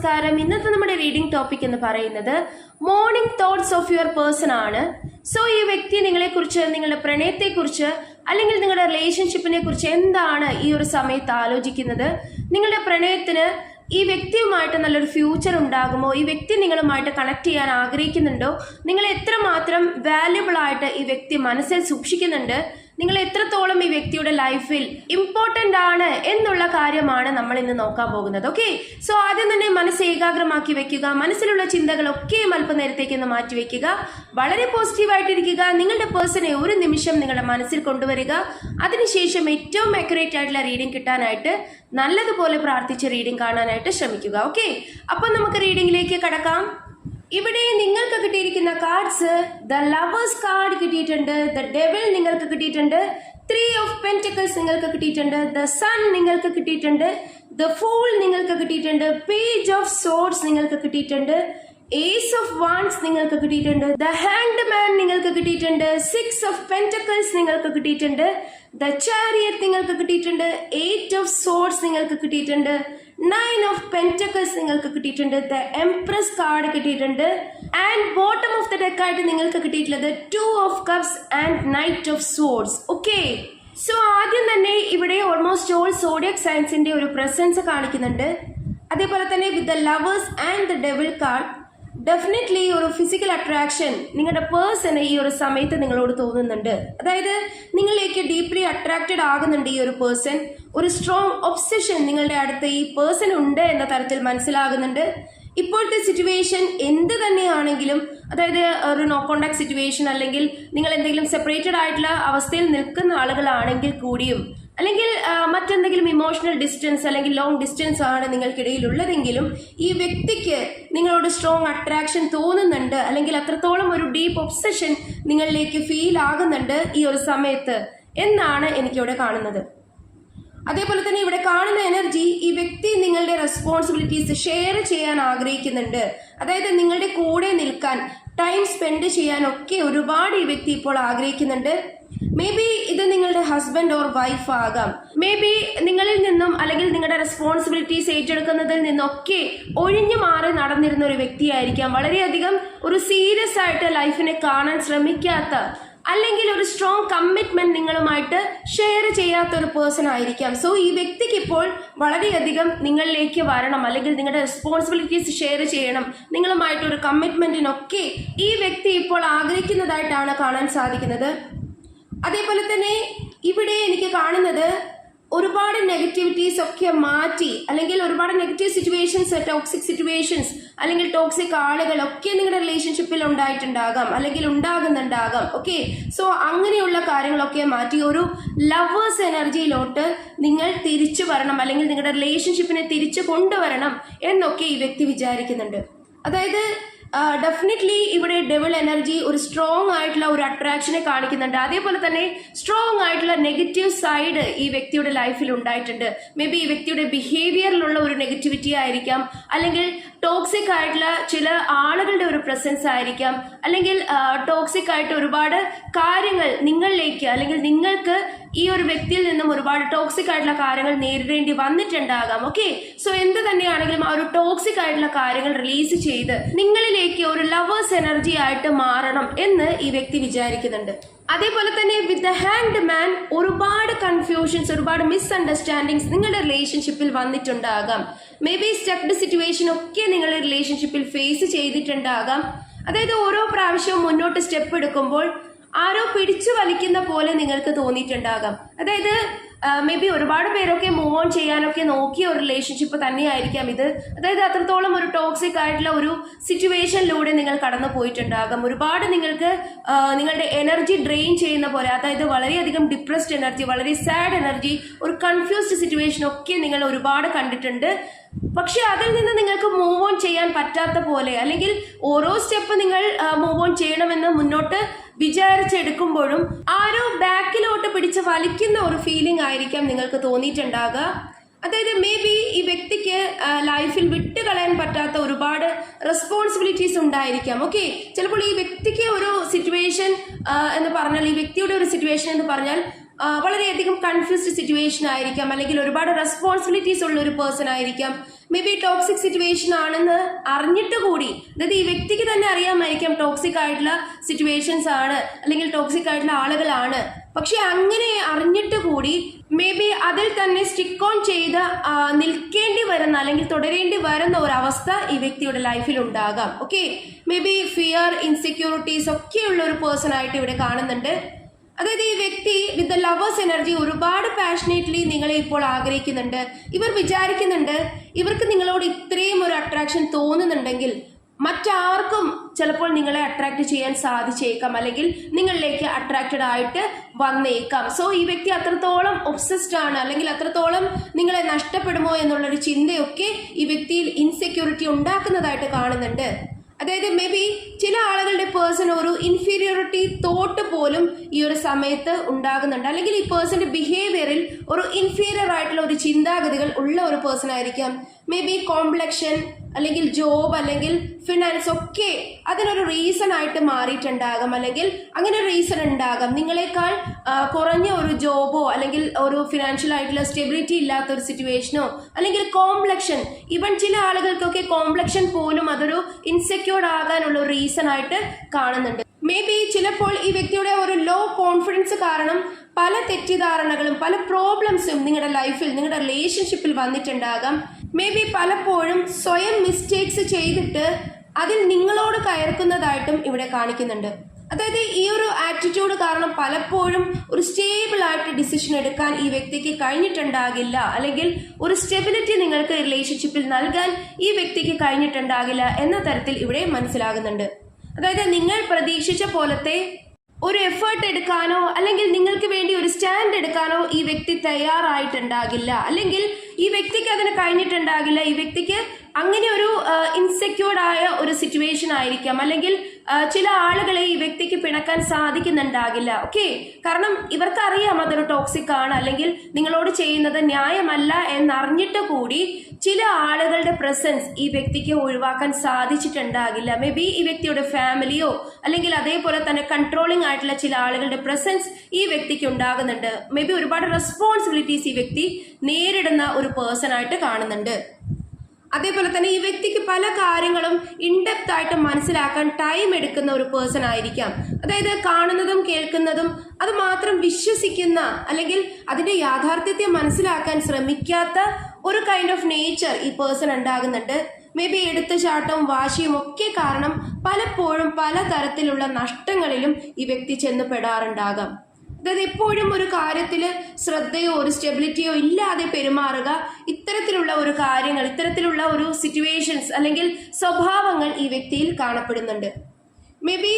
നമസ്കാരം. ഇന്നത്തെ നമ്മുടെ റീഡിംഗ് ടോപ്പിക് എന്ന് പറയുന്നത് morning thoughts of your person ആണ്. സോ ഈ വ്യക്തി നിങ്ങളെക്കുറിച്ച്, നിങ്ങളുടെ പ്രണയത്തെക്കുറിച്ച് അല്ലെങ്കിൽ നിങ്ങളുടെ റിലേഷൻഷിപ്പിനെ കുറിച്ച് എന്താണ് ഈ ഒരു സമയത്ത് ആലോചിക്കുന്നത്? നിങ്ങളുടെ പ്രണയത്തിന് ഈ വ്യക്തിയുമായിട്ട് നല്ലൊരു ഫ്യൂച്ചർ ഉണ്ടാകുമോ? ഈ വ്യക്തി നിങ്ങളുമായിട്ട് കണക്ട് ചെയ്യാൻ ആഗ്രഹിക്കുന്നുണ്ടോ? നിങ്ങൾ എത്രമാത്രം വാല്യുബിൾ ആയിട്ട് ഈ വ്യക്തി മനസ്സിൽ സൂക്ഷിക്കുന്നുണ്ട്? നിങ്ങൾ എത്രത്തോളം ഈ വ്യക്തിയുടെ ലൈഫിൽ ഇമ്പോർട്ടൻ്റ് ആണ് എന്നുള്ള കാര്യമാണ് നമ്മൾ ഇന്ന് നോക്കാൻ പോകുന്നത്. ഓക്കെ, സോ ആദ്യം തന്നെ മനസ്സ് ഏകാഗ്രമാക്കി വെക്കുക. മനസ്സിലുള്ള ചിന്തകളൊക്കെയും അല്പനേരത്തേക്ക് ഒന്ന് മാറ്റി വെക്കുക. വളരെ പോസിറ്റീവായിട്ടിരിക്കുക. നിങ്ങളുടെ പേഴ്സണെ ഒരു നിമിഷം നിങ്ങളുടെ മനസ്സിൽ കൊണ്ടുവരിക. അതിനുശേഷം ഏറ്റവും അക്യുറേറ്റ് ആയിട്ടുള്ള റീഡിംഗ് കിട്ടാനായിട്ട് നല്ലതുപോലെ പ്രാർത്ഥിച്ച് റീഡിംഗ് കാണാനായിട്ട് ശ്രമിക്കുക. ഓക്കെ, അപ്പം നമുക്ക് റീഡിംഗിലേക്ക് കടക്കാം. ഇവിടെ നിങ്ങൾക്ക് കിട്ടിയിരിക്കുന്ന കാർഡ്സ്, ദ ലവേഴ്സ് കാർഡ് കിട്ടിയിട്ടുണ്ട്, ദ ഡെവിൾ നിങ്ങൾക്ക് കിട്ടിയിട്ടുണ്ട്, 3 ഓഫ് പെന്റിക്കിൾസ് നിങ്ങൾക്ക് കിട്ടിയിട്ടുണ്ട്, ദ സൺ നിങ്ങൾക്ക് കിട്ടിയിട്ടുണ്ട്, ദ ഫൂൾ നിങ്ങൾക്ക് കിട്ടിയിട്ടുണ്ട്, പേജ് ഓഫ് സോർഡ്സ് നിങ്ങൾക്ക് കിട്ടിയിട്ടുണ്ട്, ഏസ് ഓഫ് വാൻഡ്സ് നിങ്ങൾക്ക് കിട്ടിയിട്ടുണ്ട്, ദ ഹാങ്ഡ് മാൻ നിങ്ങൾക്ക് കിട്ടിയിട്ടുണ്ട്, 6 ഓഫ് പെന്റിക്കിൾസ് നിങ്ങൾക്ക് കിട്ടിയിട്ടുണ്ട്, ദ ചാരിയറ്റ് നിങ്ങൾക്ക് കിട്ടിയിട്ടുണ്ട്, 8 ഓഫ് സോർഡ്സ് നിങ്ങൾക്ക് കിട്ടിയിട്ടുണ്ട്, 9 ഓഫ് പെന്റക്കിൾസ് നിങ്ങൾക്ക് കിട്ടിയിട്ടുണ്ട്, ദ എംപ്രസ് കാർഡ് കിട്ടിയിട്ടുണ്ട്, and bottom of the deck ആയിട്ട് നിങ്ങൾക്ക് കിട്ടിയിട്ടുള്ളത് 2 of cups and night of swords. Okay, so ആദ്യം തന്നെ ഇവിടെ ഓൾമോസ്റ്റ് ഓൾ സോഡിയക് സയൻസിന്റെ ഒരു പ്രസൻസ് കാണിക്കുന്നുണ്ട്. അതേപോലെ തന്നെ with the lovers and the devil card, definitely ഒരു ഫിസിക്കൽ അട്രാക്ഷൻ നിങ്ങളുടെ പേഴ്സണ് ഈ ഒരു സമയത്ത് നിങ്ങളോട് തോന്നുന്നുണ്ട്. അതായത് നിങ്ങളിലേക്ക് ഡീപ്ലി അട്രാക്റ്റഡ് ആകുന്നുണ്ട് ഈ ഒരു പേഴ്സൺ. ഒരു സ്ട്രോങ് ഒബ്സഷൻ നിങ്ങളുടെ അടുത്ത് ഈ പേഴ്സൺ ഉണ്ട് എന്ന തരത്തിൽ മനസ്സിലാകുന്നുണ്ട്. ഇപ്പോഴത്തെ സിറ്റുവേഷൻ എന്ത് തന്നെയാണെങ്കിലും, അതായത് ഒരു നോ കോണ്ടാക്ട് സിറ്റുവേഷൻ അല്ലെങ്കിൽ നിങ്ങൾ എന്തെങ്കിലും സെപ്പറേറ്റഡ് ആയിട്ടുള്ള അവസ്ഥയിൽ നിൽക്കുന്ന ആളുകളാണെങ്കിൽ കൂടിയും, അല്ലെങ്കിൽ മറ്റെന്തെങ്കിലും ഇമോഷണൽ ഡിസ്റ്റൻസ് അല്ലെങ്കിൽ ലോങ് ഡിസ്റ്റൻസ് ആണ് നിങ്ങൾക്കിടയിലുള്ളതെങ്കിലും, ഈ വ്യക്തിക്ക് നിങ്ങളോട് സ്ട്രോങ് അട്രാക്ഷൻ തോന്നുന്നുണ്ട്, അല്ലെങ്കിൽ അത്രത്തോളം ഒരു ഡീപ്പ് ഒബ്സഷൻ നിങ്ങളിലേക്ക് ഫീൽ ആകുന്നുണ്ട് ഈ ഒരു സമയത്ത് എന്നാണ് എനിക്കിവിടെ കാണുന്നത്. അതേപോലെ തന്നെ ഇവിടെ കാണുന്ന എനർജി, ഈ വ്യക്തി നിങ്ങളുടെ റെസ്പോൺസിബിലിറ്റീസ് ഷെയർ ചെയ്യാൻ ആഗ്രഹിക്കുന്നുണ്ട്. അതായത് നിങ്ങളുടെ കൂടെ നിൽക്കാൻ, ടൈം സ്പെൻഡ് ചെയ്യാനൊക്കെ ഒരുപാട് ഈ വ്യക്തി ഇപ്പോൾ ആഗ്രഹിക്കുന്നുണ്ട്. മേ ബി ഇത് നിങ്ങളുടെ ഹസ്ബൻഡ് ഓർ വൈഫ് ആകാം. മേ ബി നിങ്ങളിൽ നിന്നും അല്ലെങ്കിൽ നിങ്ങളുടെ റെസ്പോൺസിബിലിറ്റീസ് ഏറ്റെടുക്കുന്നതിൽ നിന്നൊക്കെ ഒഴിഞ്ഞു മാറി നടന്നിരുന്ന ഒരു വ്യക്തിയായിരിക്കാം. വളരെയധികം ഒരു സീരിയസ് ആയിട്ട് ലൈഫിനെ കാണാൻ ശ്രമിക്കാത്ത, അല്ലെങ്കിൽ ഒരു സ്ട്രോങ് കമ്മിറ്റ്മെന്റ് നിങ്ങളുമായിട്ട് ഷെയർ ചെയ്യാത്ത ഒരു പേഴ്സൺ ആയിരിക്കാം. സോ ഈ വ്യക്തിക്ക് ഇപ്പോൾ വളരെയധികം നിങ്ങളിലേക്ക് വരണം, അല്ലെങ്കിൽ നിങ്ങളുടെ റെസ്പോൺസിബിലിറ്റീസ് ഷെയർ ചെയ്യണം, നിങ്ങളുമായിട്ടൊരു കമ്മിറ്റ്മെന്റിനൊക്കെ ഈ വ്യക്തി ഇപ്പോൾ ആഗ്രഹിക്കുന്നതായിട്ടാണ് കാണാൻ സാധിക്കുന്നത്. അതേപോലെ തന്നെ ഇവിടെ എനിക്ക് കാണുന്നത് ഒരുപാട് നെഗറ്റിവിറ്റീസ് ഒക്കെ മാറ്റി, അല്ലെങ്കിൽ ഒരുപാട് നെഗറ്റീവ് സിറ്റുവേഷൻസ്, ടോക്സിക് സിറ്റുവേഷൻസ് അല്ലെങ്കിൽ ടോക്സിക് ആളുകളൊക്കെ നിങ്ങളുടെ റിലേഷൻഷിപ്പിൽ ഉണ്ടായിട്ടുണ്ടാകാം, അല്ലെങ്കിൽ ഉണ്ടാകുന്നുണ്ടാകാം. ഓക്കെ, സോ അങ്ങനെയുള്ള കാര്യങ്ങളൊക്കെ മാറ്റി ഒരു ലവേഴ്സ് എനർജിയിലോട്ട് നിങ്ങൾ തിരിച്ചു വരണം, അല്ലെങ്കിൽ നിങ്ങളുടെ റിലേഷൻഷിപ്പിനെ തിരിച്ചു കൊണ്ടുവരണം എന്നൊക്കെ ഈ വ്യക്തി വിചാരിക്കുന്നുണ്ട്. അതായത് ഡെഫിനറ്റ്ലി ഇവിടെ ഡെവിൾ എനർജി ഒരു സ്ട്രോങ് ആയിട്ടുള്ള ഒരു അട്രാക്ഷനെ കാണിക്കുന്നുണ്ട്. അതേപോലെ തന്നെ സ്ട്രോങ് ആയിട്ടുള്ള നെഗറ്റീവ് സൈഡ് ഈ വ്യക്തിയുടെ ലൈഫിൽ ഉണ്ടായിട്ടുണ്ട്. മേ ബി ഈ വ്യക്തിയുടെ ബിഹേവിയറിലുള്ള ഒരു നെഗറ്റിവിറ്റി ആയിരിക്കാം, അല്ലെങ്കിൽ ടോക്സിക് ആയിട്ടുള്ള ചില ആളുകളുടെ ഒരു പ്രസൻസ് ആയിരിക്കാം, അല്ലെങ്കിൽ ടോക്സിക് ആയിട്ട് ഒരുപാട് കാര്യങ്ങൾ നിങ്ങളിലേക്ക്, അല്ലെങ്കിൽ നിങ്ങൾക്ക് ഈ ഒരു വ്യക്തിയിൽ നിന്നും ഒരുപാട് ടോക്സിക് ആയിട്ടുള്ള കാര്യങ്ങൾ നേരിടേണ്ടി വന്നിട്ടുണ്ടാകാം. ഓക്കെ, സോ എന്ത് തന്നെയാണെങ്കിലും ആ ഒരു ടോക്സിക് ആയിട്ടുള്ള കാര്യങ്ങൾ റിലീസ് ചെയ്ത് നിങ്ങളിലേക്ക് ഒരു ലവേഴ്സ് എനർജി ആയിട്ട് മാറണം എന്ന് ഈ വ്യക്തി വിചാരിക്കുന്നുണ്ട്. അതേപോലെ തന്നെ വിത്ത് ദ ഹാങ്ഡ് മാൻ ഒരുപാട് കൺഫ്യൂഷൻസ്, ഒരുപാട് മിസ്അണ്ടർസ്റ്റാൻഡിങ്സ് നിങ്ങളുടെ റിലേഷൻഷിപ്പിൽ വന്നിട്ടുണ്ടാകാം. മേ ബി സ്റ്റക്ഡ് സിറ്റുവേഷൻ ഒക്കെ നിങ്ങളുടെ റിലേഷൻഷിപ്പിൽ ഫേസ് ചെയ്തിട്ടുണ്ടാകാം. അതായത് ഓരോ പ്രാവശ്യവും മുന്നോട്ട് സ്റ്റെപ്പ് എടുക്കുമ്പോൾ ആരോ പിടിച്ചു വലിക്കുന്ന പോലെ നിങ്ങൾക്ക് തോന്നിയിട്ടുണ്ടാകാം. അതായത് മേ ബി ഒരുപാട് പേരൊക്കെ മൂവ് ഓൺ ചെയ്യാനൊക്കെ നോക്കിയ ഒരു റിലേഷൻഷിപ്പ് തന്നെയായിരിക്കാം ഇത്. അതായത് അത്രത്തോളം ഒരു ടോക്സിക് ആയിട്ടുള്ള ഒരു സിറ്റുവേഷനിലൂടെ നിങ്ങൾ കടന്നു പോയിട്ടുണ്ടാകാം. ഒരുപാട് നിങ്ങൾക്ക് നിങ്ങളുടെ എനർജി ഡ്രെയിൻ ചെയ്യുന്ന പോലെ, അതായത് വളരെയധികം ഡിപ്രസ്ഡ് എനർജി, വളരെ സാഡ് എനർജി, ഒരു കൺഫ്യൂസ്ഡ് സിറ്റുവേഷൻ ഒക്കെ നിങ്ങൾ ഒരുപാട് കണ്ടിട്ടുണ്ട്. പക്ഷെ അതിൽ നിന്ന് നിങ്ങൾക്ക് മൂവ് ഓൺ ചെയ്യാൻ പറ്റാത്ത പോലെ, അല്ലെങ്കിൽ ഓരോ സ്റ്റെപ്പ് നിങ്ങൾ മൂവ് ഓൺ ചെയ്യണമെന്ന് മുന്നോട്ട് വിചാരിച്ചെടുക്കുമ്പോഴും ആരോ ബാക്കിലോട്ട് പിടിച്ച് വലിക്കുന്ന ഒരു ഫീലിംഗ് ആയിരിക്കാം നിങ്ങൾക്ക് തോന്നിയിട്ടുണ്ടാകുക. അതായത് മേ ബി ഈ വ്യക്തിക്ക് ലൈഫിൽ വിട്ടുകളയാൻ പറ്റാത്ത ഒരുപാട് റെസ്പോൺസിബിലിറ്റീസ് ഉണ്ടായിരിക്കാം. ഓക്കെ, ചിലപ്പോൾ ഈ വ്യക്തിക്ക് ഒരു സിറ്റുവേഷൻ എന്ന് പറഞ്ഞാൽ, ഈ വ്യക്തിയുടെ ഒരു സിറ്റുവേഷൻ എന്ന് പറഞ്ഞാൽ വളരെയധികം കൺഫ്യൂസ്ഡ് സിറ്റുവേഷൻ ആയിരിക്കാം, അല്ലെങ്കിൽ ഒരുപാട് റെസ്പോൺസിബിലിറ്റീസ് ഉള്ള ഒരു പേഴ്സൺ ആയിരിക്കാം. മേ ബി ടോക്സിക് സിറ്റുവേഷൻ ആണെന്ന് അറിഞ്ഞിട്ട് കൂടി, അതായത് ഈ വ്യക്തിക്ക് തന്നെ അറിയാമായിരിക്കാം ടോക്സിക് ആയിട്ടുള്ള സിറ്റുവേഷൻസ് ആണ് അല്ലെങ്കിൽ ടോക്സിക് ആയിട്ടുള്ള ആളുകളാണ്. പക്ഷെ അങ്ങനെ അറിഞ്ഞിട്ട് കൂടി മേ ബി അതിൽ തന്നെ സ്റ്റിക്ക് ഓൺ ചെയ്ത് നിൽക്കേണ്ടി വരുന്ന അല്ലെങ്കിൽ തുടരേണ്ടി വരുന്ന ഒരു അവസ്ഥ ഈ വ്യക്തിയുടെ ലൈഫിൽ ഉണ്ടാകാം. Okay, may be fear, insecurities ഒക്കെയുള്ള ഒരു പേഴ്സൺ ആയിട്ട് ഇവിടെ കാണുന്നുണ്ട്. അതായത് ഈ വ്യക്തി വിത്ത് ദ ലവേഴ്സ് എനർജി ഒരുപാട് പാഷനേറ്റ്ലി നിങ്ങളെ ഇപ്പോൾ ആഗ്രഹിക്കുന്നുണ്ട്. ഇവർ വിചാരിക്കുന്നുണ്ട് ഇവർക്ക് നിങ്ങളോട് ഇത്രയും ഒരു അട്രാക്ഷൻ തോന്നുന്നുണ്ടെങ്കിൽ മറ്റാർക്കും ചിലപ്പോൾ നിങ്ങളെ അട്രാക്ട് ചെയ്യാൻ സാധിച്ചേക്കാം, അല്ലെങ്കിൽ നിങ്ങളിലേക്ക് അട്രാക്റ്റഡ് ആയിട്ട് വന്നേക്കാം. സോ ഈ വ്യക്തി അത്രത്തോളം ഒബ്സസ്ഡ് ആണ്, അല്ലെങ്കിൽ അത്രത്തോളം നിങ്ങളെ നഷ്ടപ്പെടുമോ എന്നുള്ളൊരു ചിന്തയൊക്കെ ഈ വ്യക്തിയിൽ ഇൻസെക്യൂരിറ്റി ഉണ്ടാക്കുന്നതായിട്ട് കാണുന്നുണ്ട്. അതായത് മേ ബി ചില ആളുകളുടെ പേഴ്സൺ ഒരു ഇൻഫീരിയോറിറ്റി തോട്ട് പോലും ഈ ഒരു സമയത്ത് ഉണ്ടാകുന്നുണ്ട്, അല്ലെങ്കിൽ ഈ പേഴ്സന്റെ ബിഹേവിയറിൽ ഒരു ഇൻഫീരിയർ ആയിട്ടുള്ള ഒരു ചിന്താഗതികൾ ഉള്ള ഒരു പേഴ്സൺ ആയിരിക്കാം. മേ ബി കോംപ്ലക്ഷൻ അല്ലെങ്കിൽ ജോബ് അല്ലെങ്കിൽ ഫിനാൻസ് ഒക്കെ അതിനൊരു റീസൺ ആയിട്ട് മാറിയിട്ടുണ്ടാകാം, അല്ലെങ്കിൽ അങ്ങനെ ഒരു റീസൺ ഉണ്ടാകാം. നിങ്ങളെക്കാൾ കുറഞ്ഞ ഒരു ജോബോ അല്ലെങ്കിൽ ഒരു ഫിനാൻഷ്യൽ ആയിട്ടുള്ള സ്റ്റെബിലിറ്റി ഇല്ലാത്ത ഒരു സിറ്റുവേഷനോ, അല്ലെങ്കിൽ കോംപ്ലക്ഷൻ, ഈവൻ ചില ആളുകൾക്കൊക്കെ കോംപ്ലക്ഷൻ പോലും അതൊരു ഇൻസെക്യൂർഡ് ആകാനുള്ള ഒരു റീസൺ ആയിട്ട് കാണുന്നുണ്ട്. മേ ബി ചിലപ്പോൾ ഈ വ്യക്തിയുടെ ഒരു ലോ കോൺഫിഡൻസ് കാരണം പല തെറ്റിദ്ധാരണകളും പല പ്രോബ്ലംസും നിങ്ങളുടെ ലൈഫിൽ, നിങ്ങളുടെ റിലേഷൻഷിപ്പിൽ വന്നിട്ടുണ്ടാകാം. മേ ബി പലപ്പോഴും സ്വയം മിസ്റ്റേക്സ് ചെയ്തിട്ട് അതിൽ നിങ്ങളോട് കയർക്കുന്നതായിട്ടും ഇവിടെ കാണിക്കുന്നുണ്ട്. അതായത് ഈ ഒരു ആറ്റിറ്റ്യൂഡ് കാരണം പലപ്പോഴും ഒരു സ്റ്റേബിൾ ആയിട്ട് ഡിസിഷൻ എടുക്കാൻ ഈ വ്യക്തിക്ക് കഴിഞ്ഞിട്ടുണ്ടാകില്ല, അല്ലെങ്കിൽ ഒരു സ്റ്റെബിലിറ്റി നിങ്ങൾക്ക് റിലേഷൻഷിപ്പിൽ നൽകാൻ ഈ വ്യക്തിക്ക് കഴിഞ്ഞിട്ടുണ്ടാകില്ല എന്ന തരത്തിൽ ഇവിടെ മനസ്സിലാകുന്നുണ്ട്. അതായത് നിങ്ങൾ പ്രതീക്ഷിച്ച പോലത്തെ ഒരു എഫേർട്ട് എടുക്കാനോ അല്ലെങ്കിൽ നിങ്ങൾക്ക് വേണ്ടി ഒരു സ്റ്റാൻഡ് എടുക്കാനോ ഈ വ്യക്തി തയ്യാറായിട്ടുണ്ടാകില്ല, അല്ലെങ്കിൽ ഈ വ്യക്തിക്ക് അതിന് കഴിഞ്ഞിട്ടുണ്ടാകില്ല. ഈ വ്യക്തിക്ക് അങ്ങനെ ഒരു ഇൻസെക്യൂർഡ് ആയ ഒരു സിറ്റുവേഷൻ ആയിരിക്കാം, അല്ലെങ്കിൽ ചില ആളുകളെ ഈ വ്യക്തിക്ക് പിണക്കാൻ സാധിക്കുന്നുണ്ടാകില്ല. ഓക്കെ, കാരണം ഇവർക്കറിയാം അതൊരു ടോക്സിക് ആണ്, അല്ലെങ്കിൽ നിങ്ങളോട് ചെയ്യുന്നത് ന്യായമല്ല എന്നറിഞ്ഞിട്ട് കൂടി ചില ആളുകളുടെ പ്രസൻസ് ഈ വ്യക്തിക്ക് ഒഴിവാക്കാൻ സാധിച്ചിട്ടുണ്ടാകില്ല. മേ ബി ഈ വ്യക്തിയുടെ ഫാമിലിയോ അല്ലെങ്കിൽ അതേപോലെ തന്നെ കൺട്രോളിംഗ് ആയിട്ടുള്ള ചില ആളുകളുടെ പ്രസൻസ് ഈ വ്യക്തിക്ക് ഉണ്ടാകുന്നുണ്ട്. മേ ബി ഒരുപാട് റെസ്പോൺസിബിലിറ്റീസ് ഈ വ്യക്തി നേരിടുന്ന ഒരു പേഴ്സൺ ആയിട്ട് കാണുന്നുണ്ട്. അതേപോലെ തന്നെ ഈ വ്യക്തിക്ക് പല കാര്യങ്ങളും ഇൻഡെപ്ത് ആയിട്ട് മനസ്സിലാക്കാൻ ടൈം എടുക്കുന്ന ഒരു പേഴ്സൺ ആയിരിക്കാം. അതായത് കാണുന്നതും കേൾക്കുന്നതും അത് മാത്രം വിശ്വസിക്കുന്ന, അല്ലെങ്കിൽ അതിന്റെ യാഥാർത്ഥ്യത്തെ മനസ്സിലാക്കാൻ ശ്രമിക്കാത്ത ഒരു കൈൻഡ് ഓഫ് നേച്ചർ ഈ പേഴ്സൺ ഉണ്ടാകുന്നുണ്ട്. മേ ബി എടുത്തുചാട്ടവും വാശിയും ഒക്കെ കാരണം പലപ്പോഴും പലതരത്തിലുള്ള നഷ്ടങ്ങളിലും ഈ വ്യക്തി ചെന്നുപെടാറുണ്ടാകാം. അതായത് എപ്പോഴും ഒരു കാര്യത്തിൽ ശ്രദ്ധയോ ഒരു സ്റ്റെബിലിറ്റിയോ ഇല്ലാതെ പെരുമാറുക, ഇത്തരത്തിലുള്ള ഒരു കാര്യങ്ങൾ, ഇത്തരത്തിലുള്ള ഒരു സിറ്റുവേഷൻസ് അല്ലെങ്കിൽ സ്വഭാവങ്ങൾ ഈ വ്യക്തിയിൽ കാണപ്പെടുന്നുണ്ട്. May be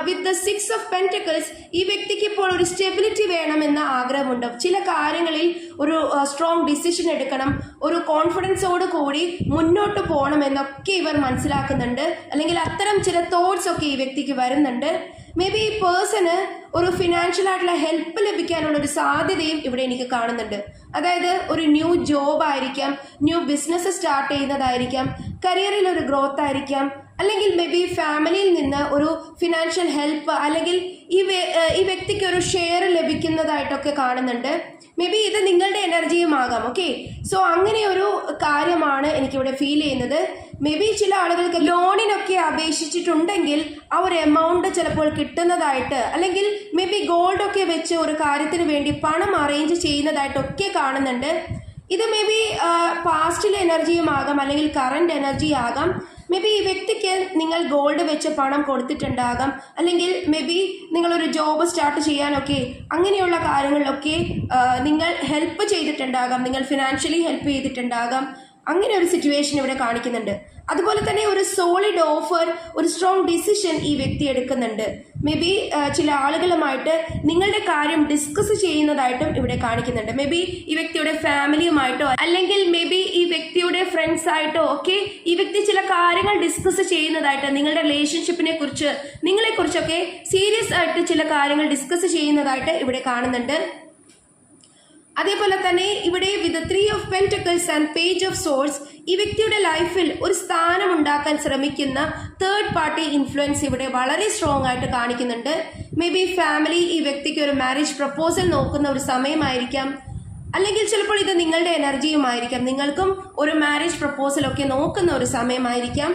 with the 6 of Pentacles ഈ വ്യക്തിക്ക് ഇപ്പോൾ ഒരു സ്റ്റെബിലിറ്റി വേണമെന്ന ആഗ്രഹമുണ്ട്. ചില കാര്യങ്ങളിൽ ഒരു സ്ട്രോങ് ഡിസിഷൻ എടുക്കണം, ഒരു കോൺഫിഡൻസോട് കൂടി മുന്നോട്ട് പോകണം എന്നൊക്കെ ഇവർ മനസ്സിലാക്കുന്നുണ്ട്, അല്ലെങ്കിൽ അത്തരം ചില തോട്ട്സ് ഒക്കെ ഈ വ്യക്തിക്ക് വരുന്നുണ്ട്. മേ ബി ഈ പേഴ്സണ് ഒരു ഫിനാൻഷ്യൽ ആയിട്ടുള്ള ഹെൽപ്പ് ലഭിക്കാനുള്ള ഒരു സാധ്യതയും ഇവിടെ എനിക്ക് കാണുന്നുണ്ട്. അതായത് ഒരു ന്യൂ ജോബ് ആയിരിക്കാം, ന്യൂ ബിസിനസ് സ്റ്റാർട്ട് ചെയ്യുന്നതായിരിക്കാം, കരിയറിൽ ഒരു ഗ്രോത്ത് ആയിരിക്കാം, അല്ലെങ്കിൽ മേ ബി ഫാമിലിയിൽ നിന്ന് ഒരു ഫിനാൻഷ്യൽ ഹെൽപ്പ്, അല്ലെങ്കിൽ ഈ വ്യക്തിക്ക് ഒരു ഷെയർ ലഭിക്കുന്നതായിട്ടൊക്കെ കാണുന്നുണ്ട്. മേ ബി ഇത് നിങ്ങളുടെ എനർജിയും ആകാം. ഓക്കെ, സോ അങ്ങനെ ഒരു കാര്യമാണ് എനിക്കിവിടെ ഫീൽ ചെയ്യുന്നത്. മേ ബി ചില ആളുകൾക്ക് ലോണിനൊക്കെ അപേക്ഷിച്ചിട്ടുണ്ടെങ്കിൽ ആ ഒരു എമൗണ്ട് ചിലപ്പോൾ കിട്ടുന്നതായിട്ട്, അല്ലെങ്കിൽ മേ ബി ഗോൾഡൊക്കെ വെച്ച് ഒരു കാര്യത്തിന് വേണ്ടി പണം അറേഞ്ച് ചെയ്യുന്നതായിട്ടൊക്കെ കാണുന്നുണ്ട്. ഇത് മേ ബി പാസ്റ്റിലെ എനർജിയും ആകാം, അല്ലെങ്കിൽ കറണ്ട് എനർജി ആകാം. മേ ബി ഈ വ്യക്തിക്ക് നിങ്ങൾ ഗോൾഡ് വെച്ച് പണം കൊടുത്തിട്ടുണ്ടാകാം, അല്ലെങ്കിൽ മേ ബി നിങ്ങളൊരു ജോബ് സ്റ്റാർട്ട് ചെയ്യാനൊക്കെ അങ്ങനെയുള്ള കാര്യങ്ങളിലൊക്കെ നിങ്ങൾ ഹെൽപ്പ് ചെയ്തിട്ടുണ്ടാകാം, നിങ്ങൾ ഫിനാൻഷ്യലി ഹെൽപ്പ് ചെയ്തിട്ടുണ്ടാകാം. അങ്ങനെ ഒരു സിറ്റുവേഷൻ ഇവിടെ കാണിക്കുന്നുണ്ട്. അതുപോലെ തന്നെ ഒരു സോളിഡ് ഓഫർ, ഒരു സ്ട്രോങ് ഡിസിഷൻ ഈ വ്യക്തി എടുക്കുന്നുണ്ട്. മേ ബി ചില ആളുകളുമായിട്ട് നിങ്ങളുടെ കാര്യം ഡിസ്കസ് ചെയ്യുന്നതായിട്ടും ഇവിടെ കാണിക്കുന്നുണ്ട്. മേ ബി ഈ വ്യക്തിയുടെ ഫാമിലിയുമായിട്ടോ അല്ലെങ്കിൽ മേ ബി ഈ വ്യക്തിയുടെ ഫ്രണ്ട്സ് ആയിട്ടോ ഒക്കെ ഈ വ്യക്തി ചില കാര്യങ്ങൾ ഡിസ്കസ് ചെയ്യുന്നതായിട്ട്, നിങ്ങളുടെ റിലേഷൻഷിപ്പിനെ കുറിച്ച്, നിങ്ങളെക്കുറിച്ചൊക്കെ സീരിയസ് ആയിട്ട് ചില കാര്യങ്ങൾ ഡിസ്കസ് ചെയ്യുന്നതായിട്ട് ഇവിടെ കാണുന്നുണ്ട്. അതേപോലെ തന്നെ ഇവിടെ വിത്ത് 3 of Pentacles and page of swords ഈ വ്യക്തിയുടെ ലൈഫിൽ ഒരു സ്ഥാനം ഉണ്ടാക്കാൻ ശ്രമിക്കുന്ന തേർഡ് പാർട്ടി ഇൻഫ്ലുവൻസ് ഇവിടെ വളരെ സ്ട്രോങ് ആയിട്ട് കാണിക്കുന്നുണ്ട്. മേ ബി ഫാമിലി ഈ വ്യക്തിക്ക് ഒരു മാരേജ് പ്രപ്പോസൽ നോക്കുന്ന ഒരു സമയമായിരിക്കാം, അല്ലെങ്കിൽ ചിലപ്പോൾ ഇത് നിങ്ങളുടെ എനർജിയുമായിരിക്കാം. നിങ്ങൾക്കും ഒരു മാരേജ് പ്രപ്പോസൽ ഒക്കെ നോക്കുന്ന ഒരു സമയമായിരിക്കാം.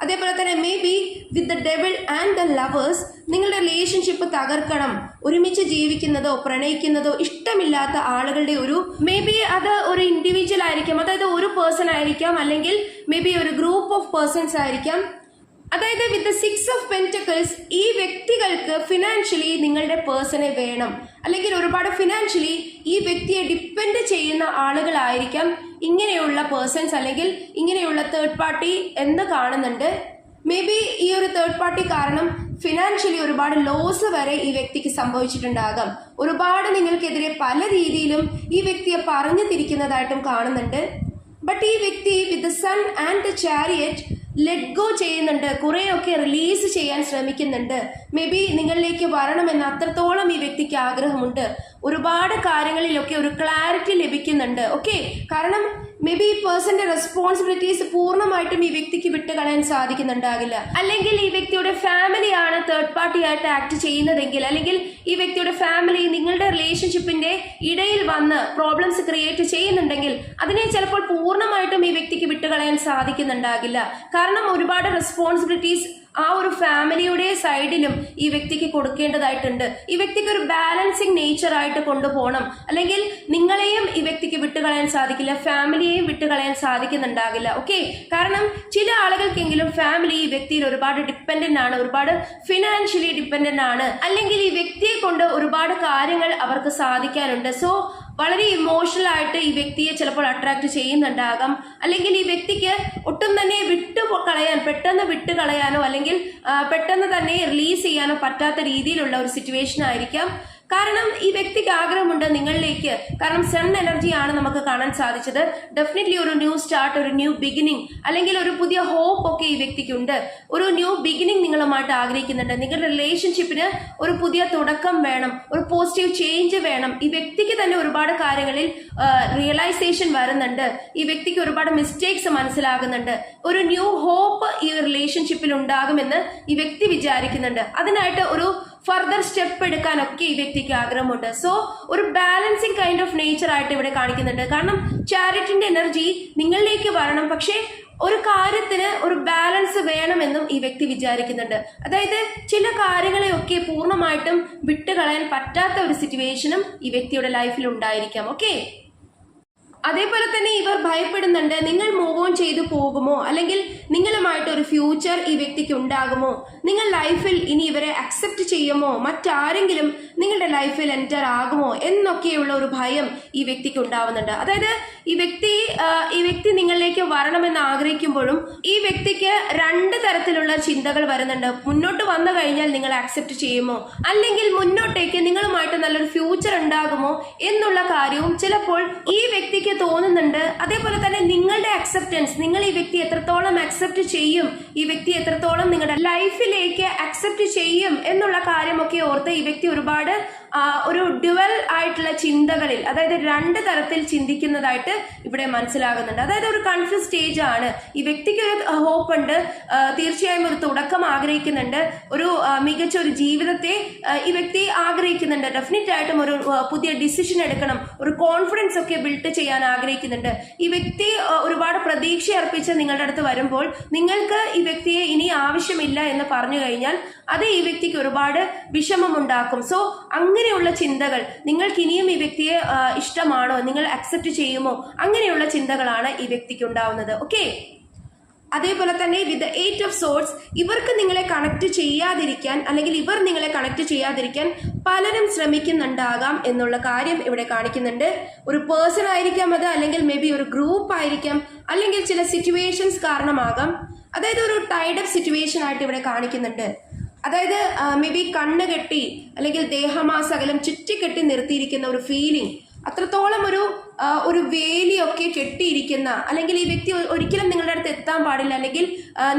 അതേപോലെ തന്നെ may be with the devil and the lovers നിങ്ങളുടെ റിലേഷൻഷിപ്പ് തകർക്കണം, ഒരുമിച്ച് ജീവിക്കുന്നതോ പ്രണയിക്കുന്നതോ ഇഷ്ടമില്ലാത്ത ആളുകളുടെ ഒരു മേ ബി അത് ഒരു ഇൻഡിവിജ്വൽ ആയിരിക്കാം, അതായത് ഒരു പേഴ്സൺ ആയിരിക്കാം, അല്ലെങ്കിൽ മേ ബി ഒരു ഗ്രൂപ്പ് ഓഫ് പേഴ്സൺസ് ആയിരിക്കാം. അതായത് വിത്ത് 6 of Pentacles ഈ വ്യക്തികൾക്ക് ഫിനാൻഷ്യലി നിങ്ങളുടെ പേഴ്സണെ വേണം, അല്ലെങ്കിൽ ഒരുപാട് ഫിനാൻഷ്യലി ഈ വ്യക്തിയെ ഡിപ്പെൻഡ് ചെയ്യുന്ന ആളുകളായിരിക്കാം ഇങ്ങനെയുള്ള പേഴ്സൺസ്, അല്ലെങ്കിൽ ഇങ്ങനെയുള്ള തേർഡ് പാർട്ടി എന്ന് കാണുന്നുണ്ട്. മേ ബി ഈ ഒരു തേർഡ് പാർട്ടി കാരണം ഫിനാൻഷ്യലി ഒരുപാട് ലോസ് വരെ ഈ വ്യക്തിക്ക് സംഭവിച്ചിട്ടുണ്ടാകാം. ഒരുപാട് നിങ്ങൾക്കെതിരെ പല രീതിയിലും ഈ വ്യക്തിയെ പറഞ്ഞു തിരിക്കുന്നതായിട്ടും കാണുന്നുണ്ട്. ബട്ട് ഈ വ്യക്തി with sun and the chariot let go ചെയ്യുന്നുണ്ട്, കുറേയൊക്കെ റിലീസ് ചെയ്യാൻ ശ്രമിക്കുന്നുണ്ട്. മേ ബി നിങ്ങളിലേക്ക് വരണമെന്ന് അത്രത്തോളം ഈ വ്യക്തിക്ക് ആഗ്രഹമുണ്ട്. ഒരുപാട് കാര്യങ്ങളിലൊക്കെ ഒരു ക്ലാരിറ്റി ലഭിക്കുന്നുണ്ട്. ഓക്കെ, കാരണം മേ ബി ഈ പേഴ്സന്റെ റെസ്പോൺസിബിലിറ്റീസ് പൂർണ്ണമായിട്ടും ഈ വ്യക്തിക്ക് വിട്ടുകളയാൻ സാധിക്കുന്നുണ്ടാകില്ല. അല്ലെങ്കിൽ ഈ വ്യക്തിയുടെ ഫാമിലിയാണ് തേർഡ് പാർട്ടി ആയിട്ട് ആക്ട് ചെയ്യുന്നതെങ്കിൽ, അല്ലെങ്കിൽ ഈ വ്യക്തിയുടെ ഫാമിലി നിങ്ങളുടെ റിലേഷൻഷിപ്പിന്റെ ഇടയിൽ വന്ന് പ്രോബ്ലംസ് ക്രിയേറ്റ് ചെയ്യുന്നുണ്ടെങ്കിൽ അതിനെ ചിലപ്പോൾ പൂർണ്ണമായിട്ടും ഈ വ്യക്തിക്ക് വിട്ടുകളയാൻ സാധിക്കുന്നുണ്ടാകില്ല. കാരണം ഒരുപാട് റെസ്പോൺസിബിലിറ്റീസ് ആ ഒരു ഫാമിലിയുടെ സൈഡിലും ഈ വ്യക്തിക്ക് കൊടുക്കേണ്ടതായിട്ടുണ്ട്. ഈ വ്യക്തിക്ക് ഒരു ബാലൻസിങ് നേച്ചർ ആയിട്ട് കൊണ്ടുപോകണം, അല്ലെങ്കിൽ നിങ്ങളെയും ഈ വ്യക്തിക്ക് വിട്ടുകളയാൻ സാധിക്കില്ല, ഫാമിലിയെയും വിട്ടുകളയാൻ സാധിക്കുന്നുണ്ടാകില്ല. ഓക്കെ, കാരണം ചില ആളുകൾക്കെങ്കിലും ഫാമിലി ഈ വ്യക്തിയിൽ ഒരുപാട് ഡിപ്പെൻഡന്റ് ആണ്, ഒരുപാട് ഫിനാൻഷ്യലി ഡിപ്പെൻഡന്റ് ആണ്, അല്ലെങ്കിൽ ഈ വ്യക്തിയെ കൊണ്ട് ഒരുപാട് കാര്യങ്ങൾ അവർക്ക് സാധിക്കാനുണ്ട്. സോ വളരെ ഇമോഷണൽ ആയിട്ട് ഈ വ്യക്തിയെ ചിലപ്പോൾ അട്രാക്ട് ചെയ്യുന്നുണ്ടാകാം, അല്ലെങ്കിൽ ഈ വ്യക്തിക്ക് ഒട്ടും തന്നെ പെട്ടെന്ന് വിട്ട് കളയാനോ അല്ലെങ്കിൽ പെട്ടെന്ന് തന്നെ റിലീസ് ചെയ്യാനോ പറ്റാത്ത രീതിയിലുള്ള ഒരു സിറ്റുവേഷൻ ആയിരിക്കാം. കാരണം ഈ വ്യക്തിക്ക് ആഗ്രഹമുണ്ട് നിങ്ങളിലേക്ക്, കാരണം സൺ എനർജിയാണ് നമുക്ക് കാണാൻ സാധിച്ചത്. ഡെഫിനറ്റ്ലി ഒരു ന്യൂ സ്റ്റാർട്ട്, ഒരു ന്യൂ ബിഗിനിങ്, അല്ലെങ്കിൽ ഒരു പുതിയ ഹോപ്പ് ഒക്കെ ഈ വ്യക്തിക്കുണ്ട്. ഒരു ന്യൂ ബിഗിനിങ് നിങ്ങളുമായിട്ട് ആഗ്രഹിക്കുന്നുണ്ട്. നിങ്ങളുടെ റിലേഷൻഷിപ്പിന് ഒരു പുതിയ തുടക്കം വേണം, ഒരു പോസിറ്റീവ് ചേഞ്ച് വേണം. ഈ വ്യക്തിക്ക് തന്നെ ഒരുപാട് കാര്യങ്ങളിൽ റിയലൈസേഷൻ വരുന്നുണ്ട്. ഈ വ്യക്തിക്ക് ഒരുപാട് മിസ്റ്റേക്സ് മനസ്സിലാകുന്നുണ്ട്. ഒരു ന്യൂ ഹോപ്പ് ഈ റിലേഷൻഷിപ്പിൽ ഉണ്ടാകുമെന്ന് ഈ വ്യക്തി വിചാരിക്കുന്നുണ്ട്. അതിനായിട്ട് ഒരു ഫർദർ സ്റ്റെപ്പ് എടുക്കാനൊക്കെ ഈ വ്യക്തിക്ക് ആഗ്രഹമുണ്ട്. സോ ഒരു ബാലൻസിങ് കൈൻഡ് ഓഫ് നേച്ചർ ആയിട്ട് ഇവിടെ കാണിക്കുന്നുണ്ട്. കാരണം ചാരിറ്റിന്റെ എനർജി നിങ്ങളിലേക്ക് വരണം, പക്ഷേ ഒരു കാര്യത്തിന് ഒരു ബാലൻസ് വേണമെന്നും ഈ വ്യക്തി വിചാരിക്കുന്നുണ്ട്. അതായത് ചില കാര്യങ്ങളെയൊക്കെ പൂർണ്ണമായിട്ടും വിട്ടുകളയാൻ പറ്റാത്ത ഒരു സിറ്റുവേഷനും ഈ വ്യക്തിയുടെ ലൈഫിൽ ഉണ്ടായിരിക്കാം. ഓക്കെ, അതേപോലെ തന്നെ ഇവർ ഭയപ്പെടുന്നുണ്ട് നിങ്ങൾ മൂവ് ഓൺ ചെയ്തു പോകുമോ, അല്ലെങ്കിൽ നിങ്ങളുമായിട്ട് ഒരു ഫ്യൂച്ചർ ഈ വ്യക്തിക്ക് ഉണ്ടാകുമോ, നിങ്ങൾ ലൈഫിൽ ഇനി ഇവരെ അക്സെപ്റ്റ് ചെയ്യുമോ, മറ്റാരെങ്കിലും നിങ്ങളുടെ ലൈഫിൽ എൻറ്റർ ആകുമോ എന്നൊക്കെയുള്ള ഒരു ഭയം ഈ വ്യക്തിക്ക് ഉണ്ടാവുന്നുണ്ട്. അതായത് ഈ വ്യക്തി നിങ്ങളിലേക്ക് വരണമെന്ന് ആഗ്രഹിക്കുമ്പോഴും ഈ വ്യക്തിക്ക് രണ്ട് തരത്തിലുള്ള ചിന്തകൾ വരുന്നുണ്ട്. മുന്നോട്ട് വന്നു കഴിഞ്ഞാൽ നിങ്ങൾ അക്സെപ്റ്റ് ചെയ്യുമോ, അല്ലെങ്കിൽ മുന്നോട്ടേക്ക് നിങ്ങളുമായിട്ട് നല്ലൊരു ഫ്യൂച്ചർ ഉണ്ടാകുമോ എന്നുള്ള കാര്യവും ചിലപ്പോൾ ഈ വ്യക്തിക്ക് തോന്നുന്നുണ്ട്. അതേപോലെ തന്നെ നിങ്ങളുടെ അക്സെപ്റ്റൻസ്, നിങ്ങൾ ഈ വ്യക്തി എത്രത്തോളം അക്സെപ്റ്റ് ചെയ്യും, ഈ വ്യക്തി എത്രത്തോളം നിങ്ങളുടെ ലൈഫിലേക്ക് അക്സെപ്റ്റ് ചെയ്യും എന്നുള്ള കാര്യമൊക്കെ ഓർത്ത് ഈ വ്യക്തി ഒരുപാട് ഒരു ഡ്യുവൽ ആയിട്ടുള്ള ചിന്തകളിൽ, അതായത് രണ്ട് തരത്തിൽ ചിന്തിക്കുന്നതായിട്ട് ഇവിടെ മനസ്സിലാകുന്നുണ്ട്. അതായത് ഒരു കൺഫ്യൂസ് സ്റ്റേജ് ആണ്. ഈ വ്യക്തിക്ക് ഒരു ഹോപ്പ് ഉണ്ട്, തീർച്ചയായും ഒരു തുടക്കം ആഗ്രഹിക്കുന്നുണ്ട്, ഒരു മികച്ച ഒരു ജീവിതത്തെ ഈ വ്യക്തി ആഗ്രഹിക്കുന്നുണ്ട്. ഡെഫിനറ്റ് ആയിട്ടും ഒരു പുതിയ ഡിസിഷൻ എടുക്കണം, ഒരു കോൺഫിഡൻസ് ഒക്കെ ബിൽഡ് ചെയ്യാൻ ആഗ്രഹിക്കുന്നുണ്ട്. ഈ വ്യക്തി ഒരുപാട് പ്രതീക്ഷ അർപ്പിച്ച് നിങ്ങളുടെ അടുത്ത് വരുമ്പോൾ നിങ്ങൾക്ക് ഈ വ്യക്തിയെ ഇനി ആവശ്യമില്ല എന്ന് പറഞ്ഞു കഴിഞ്ഞാൽ അത് ഈ വ്യക്തിക്ക് ഒരുപാട് വിഷമമുണ്ടാക്കും. സോ അങ്ങനെയുള്ള ചിന്തകൾ, നിങ്ങൾക്ക് ഇനിയും ഈ വ്യക്തിയെ ഇഷ്ടമാണോ, നിങ്ങൾ അക്സെപ്റ്റ് ചെയ്യുമോ, അങ്ങനെയുള്ള ചിന്തകളാണ് ഈ വ്യക്തിക്ക് ഉണ്ടാവുന്നത്. ഓക്കെ, അതേപോലെ തന്നെ വിത്ത് 8 of Swords ഇവർക്ക് നിങ്ങളെ കണക്ട് ചെയ്യാതിരിക്കാൻ, അല്ലെങ്കിൽ ഇവർ നിങ്ങളെ കണക്ട് ചെയ്യാതിരിക്കാൻ പലരും ശ്രമിക്കുന്നുണ്ടാകാം എന്നുള്ള കാര്യം ഇവിടെ കാണിക്കുന്നുണ്ട്. ഒരു പേഴ്സൺ ആയിരിക്കാം അത്, അല്ലെങ്കിൽ മേ ബി ഒരു ഗ്രൂപ്പ് ആയിരിക്കാം, അല്ലെങ്കിൽ ചില സിറ്റുവേഷൻസ് കാരണമാകാം. അതായത് ഒരു ടൈഡപ്പ് സിറ്റുവേഷൻ ആയിട്ട് ഇവിടെ കാണിക്കുന്നുണ്ട്. അതായത് മേ ബി കണ്ണ് കെട്ടി അല്ലെങ്കിൽ ദേഹമാസകലം ചുറ്റിക്കെട്ടി നിർത്തിയിരിക്കുന്ന ഒരു ഫീലിംഗ്, അത്രത്തോളം ഒരു ഒരു വേലിയൊക്കെ കെട്ടിയിരിക്കുന്ന, അല്ലെങ്കിൽ ഈ വ്യക്തി ഒരിക്കലും നിങ്ങളുടെ അടുത്ത് എത്താൻ പാടില്ല, അല്ലെങ്കിൽ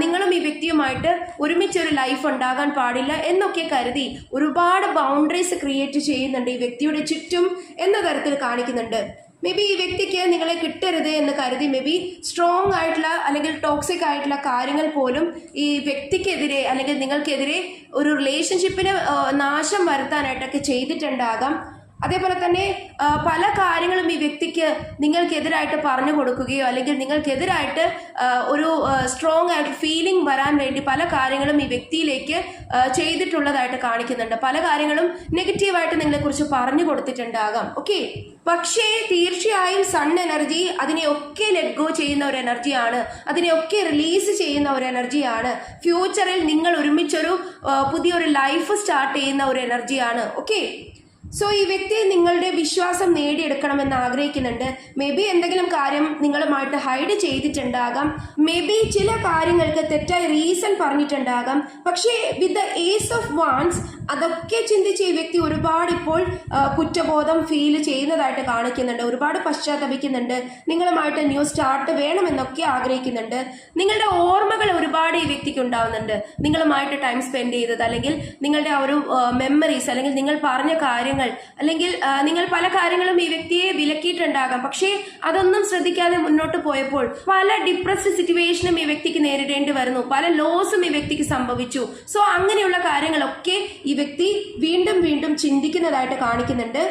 നിങ്ങളും ഈ വ്യക്തിയുമായിട്ട് ഒരുമിച്ചൊരു ലൈഫ് ഉണ്ടാകാൻ പാടില്ല എന്നൊക്കെ കരുതി ഒരുപാട് ബൗണ്ടറീസ് ക്രിയേറ്റ് ചെയ്യുന്നുണ്ട് ഈ വ്യക്തിയുടെ ചുറ്റും എന്ന തരത്തിൽ കാണിക്കുന്നുണ്ട്. മേ ബി ഈ വ്യക്തിക്ക് നിങ്ങളെ കിട്ടരുത് എന്ന് കരുതി മേ ബി സ്ട്രോങ് ആയിട്ടുള്ള അല്ലെങ്കിൽ ടോക്സിക് ആയിട്ടുള്ള കാര്യങ്ങൾ പോലും ഈ വ്യക്തിക്കെതിരെ അല്ലെങ്കിൽ നിങ്ങൾക്കെതിരെ ഒരു റിലേഷൻഷിപ്പിന് നാശം വരുത്താനായിട്ടൊക്കെ ചെയ്തിട്ടുണ്ടാകാം. അതേപോലെ തന്നെ പല കാര്യങ്ങളും ഈ വ്യക്തിക്ക് നിങ്ങൾക്കെതിരായിട്ട് പറഞ്ഞു കൊടുക്കുകയോ അല്ലെങ്കിൽ നിങ്ങൾക്കെതിരായിട്ട് ഒരു സ്ട്രോങ് ആയിട്ട് ഫീലിംഗ് വരാൻ വേണ്ടി പല കാര്യങ്ങളും ഈ വ്യക്തിയിലേക്ക് ചെയ്തിട്ടുള്ളതായിട്ട് കാണിക്കുന്നുണ്ട്. പല കാര്യങ്ങളും നെഗറ്റീവായിട്ട് നിങ്ങളെക്കുറിച്ച് പറഞ്ഞു കൊടുത്തിട്ടുണ്ടാകാം. ഓക്കെ, പക്ഷേ തീർച്ചയായും സൺ എനർജി അതിനെയൊക്കെ ലെറ്റ് ഗോ ചെയ്യുന്ന ഒരു എനർജിയാണ്, അതിനെയൊക്കെ റിലീസ് ചെയ്യുന്ന ഒരു എനർജിയാണ്. ഫ്യൂച്ചറിൽ നിങ്ങൾ ഒരുമിച്ചൊരു പുതിയൊരു ലൈഫ് സ്റ്റാർട്ട് ചെയ്യുന്ന ഒരു എനർജിയാണ്. ഓക്കെ, സോ ഈ വ്യക്തി നിങ്ങളുടെ വിശ്വാസം നേടിയെടുക്കണമെന്ന് ആഗ്രഹിക്കുന്നുണ്ട്. മേ ബി എന്തെങ്കിലും കാര്യം നിങ്ങളുമായിട്ട് ഹൈഡ് ചെയ്തിട്ടുണ്ടാകാം, മേ ബി ചില കാര്യങ്ങൾക്ക് തെറ്റായ റീസൺ പറഞ്ഞിട്ടുണ്ടാകാം. പക്ഷേ with the ace of wands അതൊക്കെ ചിന്തിച്ച് ഈ വ്യക്തി ഒരുപാട് ഇപ്പോൾ കുറ്റബോധം ഫീൽ ചെയ്യുന്നതായിട്ട് കാണിക്കുന്നുണ്ട്, ഒരുപാട് പശ്ചാത്തപിക്കുന്നുണ്ട്, നിങ്ങളുമായിട്ട് ന്യൂ സ്റ്റാർട്ട് വേണമെന്നൊക്കെ ആഗ്രഹിക്കുന്നുണ്ട്. നിങ്ങളുടെ ഓർമ്മകൾ ഒരുപാട് ഈ വ്യക്തിക്ക് ഉണ്ടാവുന്നുണ്ട്, നിങ്ങളുമായിട്ട് ടൈം സ്പെൻഡ് ചെയ്തത്, അല്ലെങ്കിൽ നിങ്ങളുടെ ആ ഒരു മെമ്മറീസ്, അല്ലെങ്കിൽ നിങ്ങൾ പറഞ്ഞ കാര്യങ്ങൾ, അല്ലെങ്കിൽ നിങ്ങൾ പല കാര്യങ്ങളും ഈ വ്യക്തിയെ വിലക്കിയിട്ടുണ്ടാകാം. പക്ഷേ അതൊന്നും ശ്രദ്ധിക്കാതെ മുന്നോട്ട് പോയപ്പോൾ പല ഡിപ്രസ്ഡ് സിറ്റുവേഷനും ഈ വ്യക്തിക്ക് നേരിടേണ്ടി വരുന്നു, പല ലോസും ഈ വ്യക്തിക്ക് സംഭവിച്ചു. സോ അങ്ങനെയുള്ള കാര്യങ്ങളൊക്കെ ഈ വ്യക്തി വീണ്ടും വീണ്ടും ചിന്തിക്കുന്നതായിട്ട് കാണിക്കുന്നുണ്ട്.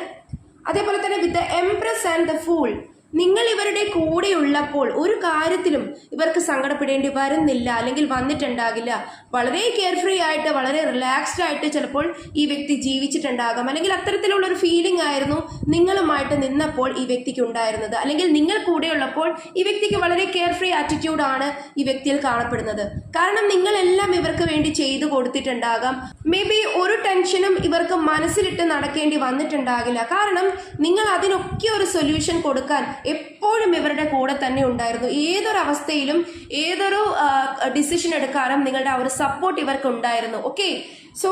അതേപോലെ തന്നെ with the empress and the fool, നിങ്ങൾ ഇവരുടെ കൂടെയുള്ളപ്പോൾ ഒരു കാര്യത്തിലും ഇവർക്ക് സങ്കടപ്പെടേണ്ടി വരുന്നില്ല, അല്ലെങ്കിൽ വന്നിട്ടുണ്ടാകില്ല. വളരെ കെയർഫ്രീ ആയിട്ട് വളരെ റിലാക്സ്ഡ് ആയിട്ട് ചിലപ്പോൾ ഈ വ്യക്തി ജീവിച്ചിട്ടുണ്ടാകാം, അല്ലെങ്കിൽ അത്തരത്തിലുള്ള ഒരു ഫീലിംഗ് ആയിരുന്നു നിങ്ങളുമായിട്ട് നിന്നപ്പോൾ ഈ വ്യക്തിക്ക് ഉണ്ടായിരുന്നത്. അല്ലെങ്കിൽ നിങ്ങൾ കൂടെയുള്ളപ്പോൾ ഈ വ്യക്തിക്ക് വളരെ കെയർഫ്രീ ആറ്റിറ്റ്യൂഡാണ് ഈ വ്യക്തിയിൽ കാണപ്പെടുന്നത്. കാരണം നിങ്ങളെല്ലാം ഇവർക്ക് വേണ്ടി ചെയ്തു കൊടുത്തിട്ടുണ്ടാകാം. മേ ബി ഒരു ടെൻഷനും ഇവർക്ക് മനസ്സിലിട്ട് നടക്കേണ്ടി വന്നിട്ടുണ്ടാകില്ല. കാരണം നിങ്ങൾ അതിനൊക്കെ ഒരു സൊല്യൂഷൻ കൊടുക്കാൻ എപ്പോഴും ഇവരുടെ കൂടെ തന്നെ ഉണ്ടായിരുന്നു. ഏതൊരു അവസ്ഥയിലും ഏതൊരു ഡിസിഷൻ എടുക്കാനും നിങ്ങളുടെ ആ ഒരു സപ്പോർട്ട് ഇവർക്ക് ഉണ്ടായിരുന്നു. ഓക്കെ, സോ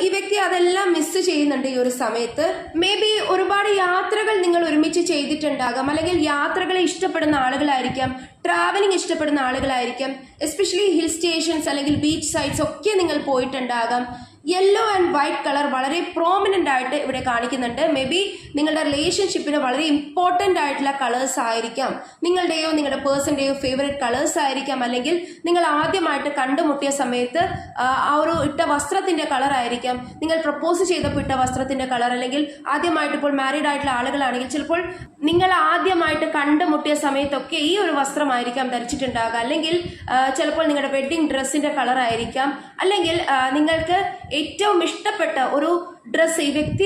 ഈ വ്യക്തി അതെല്ലാം മിസ് ചെയ്യുന്നുണ്ട് ഈ ഒരു സമയത്ത്. മേ ബി ഒരുപാട് യാത്രകൾ നിങ്ങൾ ഒരുമിച്ച് ചെയ്തിട്ടുണ്ടാകാം, അല്ലെങ്കിൽ യാത്രകളെ ഇഷ്ടപ്പെടുന്ന ആളുകളായിരിക്കാം, ട്രാവലിംഗ് ഇഷ്ടപ്പെടുന്ന ആളുകളായിരിക്കാം. എസ്പെഷ്യലി ഹിൽ സ്റ്റേഷൻസ് അല്ലെങ്കിൽ ബീച്ച് സൈഡ്സ് ഒക്കെ നിങ്ങൾ പോയിട്ടുണ്ടാകാം. യെല്ലോ ആൻഡ് വൈറ്റ് കളർ വളരെ പ്രോമിനൻ്റ് ആയിട്ട് ഇവിടെ കാണിക്കുന്നുണ്ട്. മേ ബി നിങ്ങളുടെ റിലേഷൻഷിപ്പിന് വളരെ ഇമ്പോർട്ടൻ്റ് ആയിട്ടുള്ള കളേഴ്സ് ആയിരിക്കാം, നിങ്ങളുടെയോ നിങ്ങളുടെ പേഴ്സൻ്റെയോ ഫേവറേറ്റ് കളേഴ്സ് ആയിരിക്കാം. അല്ലെങ്കിൽ നിങ്ങൾ ആദ്യമായിട്ട് കണ്ടുമുട്ടിയ സമയത്ത് ആ ഒരു ഇട്ട വസ്ത്രത്തിൻ്റെ കളർ ആയിരിക്കാം, നിങ്ങൾ പ്രപ്പോസ് ചെയ്തപ്പോൾ ഇട്ട വസ്ത്രത്തിൻ്റെ കളർ, അല്ലെങ്കിൽ ആദ്യമായിട്ട് ഇപ്പോൾ മാരീഡ് ആയിട്ടുള്ള ആളുകളാണെങ്കിൽ ചിലപ്പോൾ നിങ്ങൾ ആദ്യമായിട്ട് കണ്ടുമുട്ടിയ സമയത്തൊക്കെ ഈ ഒരു വസ്ത്രമായിരിക്കാം ധരിച്ചിട്ടുണ്ടാകുക. അല്ലെങ്കിൽ ചിലപ്പോൾ നിങ്ങളുടെ വെഡ്ഡിങ് ഡ്രസ്സിൻ്റെ കളർ ആയിരിക്കാം, അല്ലെങ്കിൽ നിങ്ങൾക്ക് ഏറ്റവും ഇഷ്ടപ്പെട്ട ഒരു ഡ്രസ്സ് ഈ വ്യക്തി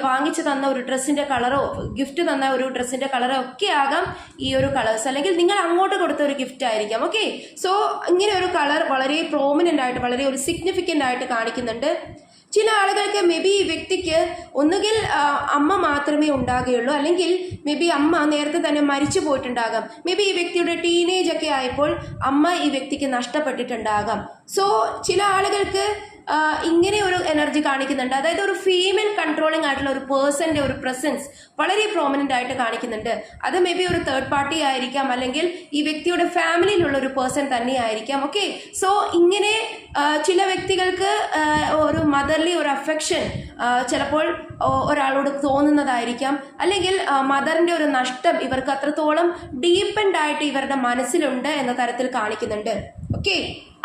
വാങ്ങിച്ചു തന്ന ഒരു ഡ്രസ്സിന്റെ കളറോ ഗിഫ്റ്റ് തന്ന ഒരു ഡ്രസ്സിന്റെ കളറോ ഒക്കെ ആകാം ഈ ഒരു കളേഴ്സ്, അല്ലെങ്കിൽ നിങ്ങൾ അങ്ങോട്ട് കൊടുത്ത ഒരു ഗിഫ്റ്റ് ആയിരിക്കാം. ഓക്കെ, സോ ഇങ്ങനെ ഒരു കളർ വളരെ പ്രോമിനൻ്റ് ആയിട്ട് വളരെ ഒരു സിഗ്നിഫിക്കൻ്റ് ആയിട്ട് കാണിക്കുന്നുണ്ട്. ചില ആളുകൾക്ക് മേ ബി ഈ വ്യക്തിക്ക് ഒന്നുകിൽ അമ്മ മാത്രമേ ഉണ്ടാകുകയുള്ളൂ, അല്ലെങ്കിൽ മേ ബി അമ്മ നേരത്തെ തന്നെ മരിച്ചു പോയിട്ടുണ്ടാകാം. മേ ബി ഈ വ്യക്തിയുടെ ടീനേജ് ഒക്കെ ആയപ്പോൾ അമ്മ ഈ വ്യക്തിക്ക് നഷ്ടപ്പെട്ടിട്ടുണ്ടാകാം. സോ ചില ആളുകൾക്ക് ഇങ്ങനെ ഒരു എനർജി കാണിക്കുന്നുണ്ട്. അതായത് ഒരു ഫീമെയിൽ കൺട്രോളിംഗ് ആയിട്ടുള്ള ഒരു പേഴ്സന്റെ ഒരു പ്രസൻസ് വളരെ പ്രോമിനൻ്റ് ആയിട്ട് കാണിക്കുന്നുണ്ട്. അത് മേ ബി ഒരു തേർഡ് പാർട്ടി ആയിരിക്കാം, അല്ലെങ്കിൽ ഈ വ്യക്തിയുടെ ഫാമിലിയിലുള്ള ഒരു പേഴ്സൺ തന്നെ ആയിരിക്കാം. ഓക്കെ, സോ ഇങ്ങനെ ചില വ്യക്തികൾക്ക് ഒരു മദർലി ഒരു അഫെക്ഷൻ ചിലപ്പോൾ ഒരാളോട് തോന്നുന്നതായിരിക്കാം, അല്ലെങ്കിൽ മദറിന്റെ ഒരു നഷ്ടം ഇവർക്ക് അത്രത്തോളം ഡീപ്പൻഡ് ആയിട്ട് ഇവരുടെ മനസ്സിലുണ്ട് എന്ന തരത്തിൽ കാണിക്കുന്നുണ്ട്. ഓക്കെ,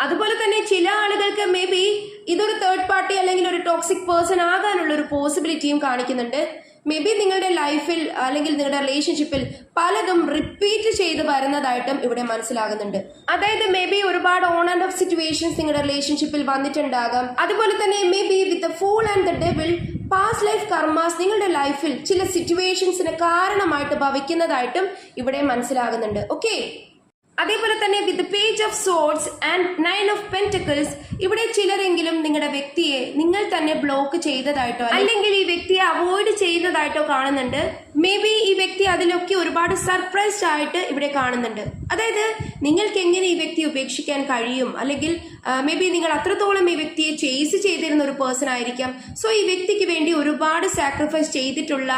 അതുപോലെ തന്നെ ചില ആളുകൾക്ക് മേ ബി ഇതൊരു തേർഡ് പാർട്ടി അല്ലെങ്കിൽ ഒരു ടോക്സിക് പേഴ്സൺ ആകാനുള്ള ഒരു പോസിബിലിറ്റിയും കാണിക്കുന്നുണ്ട്. മേ ബി നിങ്ങളുടെ ലൈഫിൽ അല്ലെങ്കിൽ നിങ്ങളുടെ റിലേഷൻഷിപ്പിൽ പലതും റിപ്പീറ്റ് ചെയ്ത് വരുന്നതായിട്ടും ഇവിടെ മനസ്സിലാകുന്നുണ്ട്. അതായത് മേ ബി ഒരുപാട് ഓൺ ആൻഡ് ഓഫ് സിറ്റുവേഷൻസ് നിങ്ങളുടെ റിലേഷൻഷിപ്പിൽ വന്നിട്ടുണ്ടാകാം. അതുപോലെ തന്നെ may be with the fool and the devil past life karmas നിങ്ങളുടെ ലൈഫിൽ ചില സിറ്റുവേഷൻസിന് കാരണമായിട്ട് ഭവിക്കുന്നതായിട്ടും ഇവിടെ മനസ്സിലാകുന്നുണ്ട്. ഓക്കെ, അതേപോലെ തന്നെ with page of swords and 9 of pentacles ഇവിടെ ചിലരെങ്കിലും നിങ്ങളുടെ വ്യക്തിയെ നിങ്ങൾ തന്നെ ബ്ലോക്ക് ചെയ്തതായിട്ടോ അല്ലെങ്കിൽ ഈ വ്യക്തിയെ അവോയ്ഡ് ചെയ്യുന്നതായിട്ടോ കാണുന്നുണ്ട്. മേ ബി ഈ വ്യക്തി അതിലൊക്കെ ഒരുപാട് സർപ്രൈസ്ഡ് ആയിട്ട് ഇവിടെ കാണുന്നുണ്ട്. അതായത് നിങ്ങൾക്ക് എങ്ങനെ ഈ വ്യക്തിയെ ഉപേക്ഷിക്കാൻ കഴിയും, അല്ലെങ്കിൽ മേ ബി നിങ്ങൾ അത്രത്തോളം ഈ വ്യക്തിയെ ചേസ് ചെയ്തിരുന്ന ഒരു പേഴ്സൺ ആയിരിക്കാം. സോ ഈ വ്യക്തിക്ക് വേണ്ടി ഒരുപാട് സാക്രിഫൈസ് ചെയ്തിട്ടുള്ള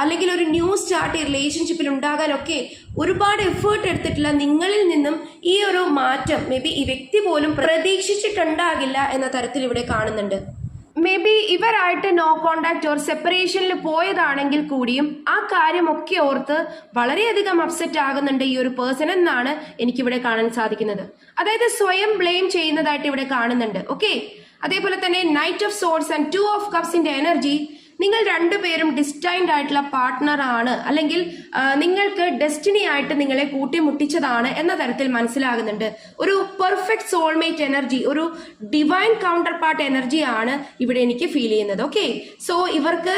അല്ലെങ്കിൽ ഒരു ന്യൂ സ്റ്റാർട്ട് റിലേഷൻഷിപ്പിൽ ഉണ്ടാകാനൊക്കെ ഒരുപാട് എഫേർട്ട് എടുത്തിട്ടുള്ള നിങ്ങളിൽ നിന്നും ഈ ഒരു മാറ്റം മേ ബി ഈ വ്യക്തി പോലും പ്രതീക്ഷിച്ചിട്ടുണ്ടാകില്ല എന്ന തരത്തിൽ ഇവിടെ കാണുന്നുണ്ട്. മേ ബി ഇവരായിട്ട് നോ കോണ്ടാക്ട് ഓർ സെപ്പറേഷനിൽ പോയതാണെങ്കിൽ കൂടിയും ആ കാര്യമൊക്കെ ഓർത്ത് വളരെയധികം അപ്സെറ്റ് ആകുന്നുണ്ട് ഈ ഒരു പേഴ്സൺ എന്നാണ് എനിക്കിവിടെ കാണാൻ സാധിക്കുന്നത്. അതായത് സ്വയം ബ്ലെയിം ചെയ്യുന്നതായിട്ട് ഇവിടെ കാണുന്നുണ്ട്. ഓക്കെ, അതേപോലെ തന്നെ knight of swords and 2 of കപ്സിന്റെ എനർജി, നിങ്ങൾ രണ്ടുപേരും ഡിസ്റ്റൈൻഡ് ആയിട്ടുള്ള പാർട്ട്ണർ ആണ്, അല്ലെങ്കിൽ നിങ്ങൾക്ക് ഡെസ്റ്റിനി ആയിട്ട് നിങ്ങളെ കൂട്ടിമുട്ടിച്ചതാണ് എന്ന തരത്തിൽ മനസ്സിലാകുന്നുണ്ട്. ഒരു പെർഫെക്റ്റ് സോൾമേറ്റ് എനർജി, ഒരു ഡിവൈൻ കൗണ്ടർ പാർട്ട് എനർജിയാണ് ഇവിടെ എനിക്ക് ഫീൽ ചെയ്യുന്നത്. ഓക്കെ, സോ ഇവർക്ക്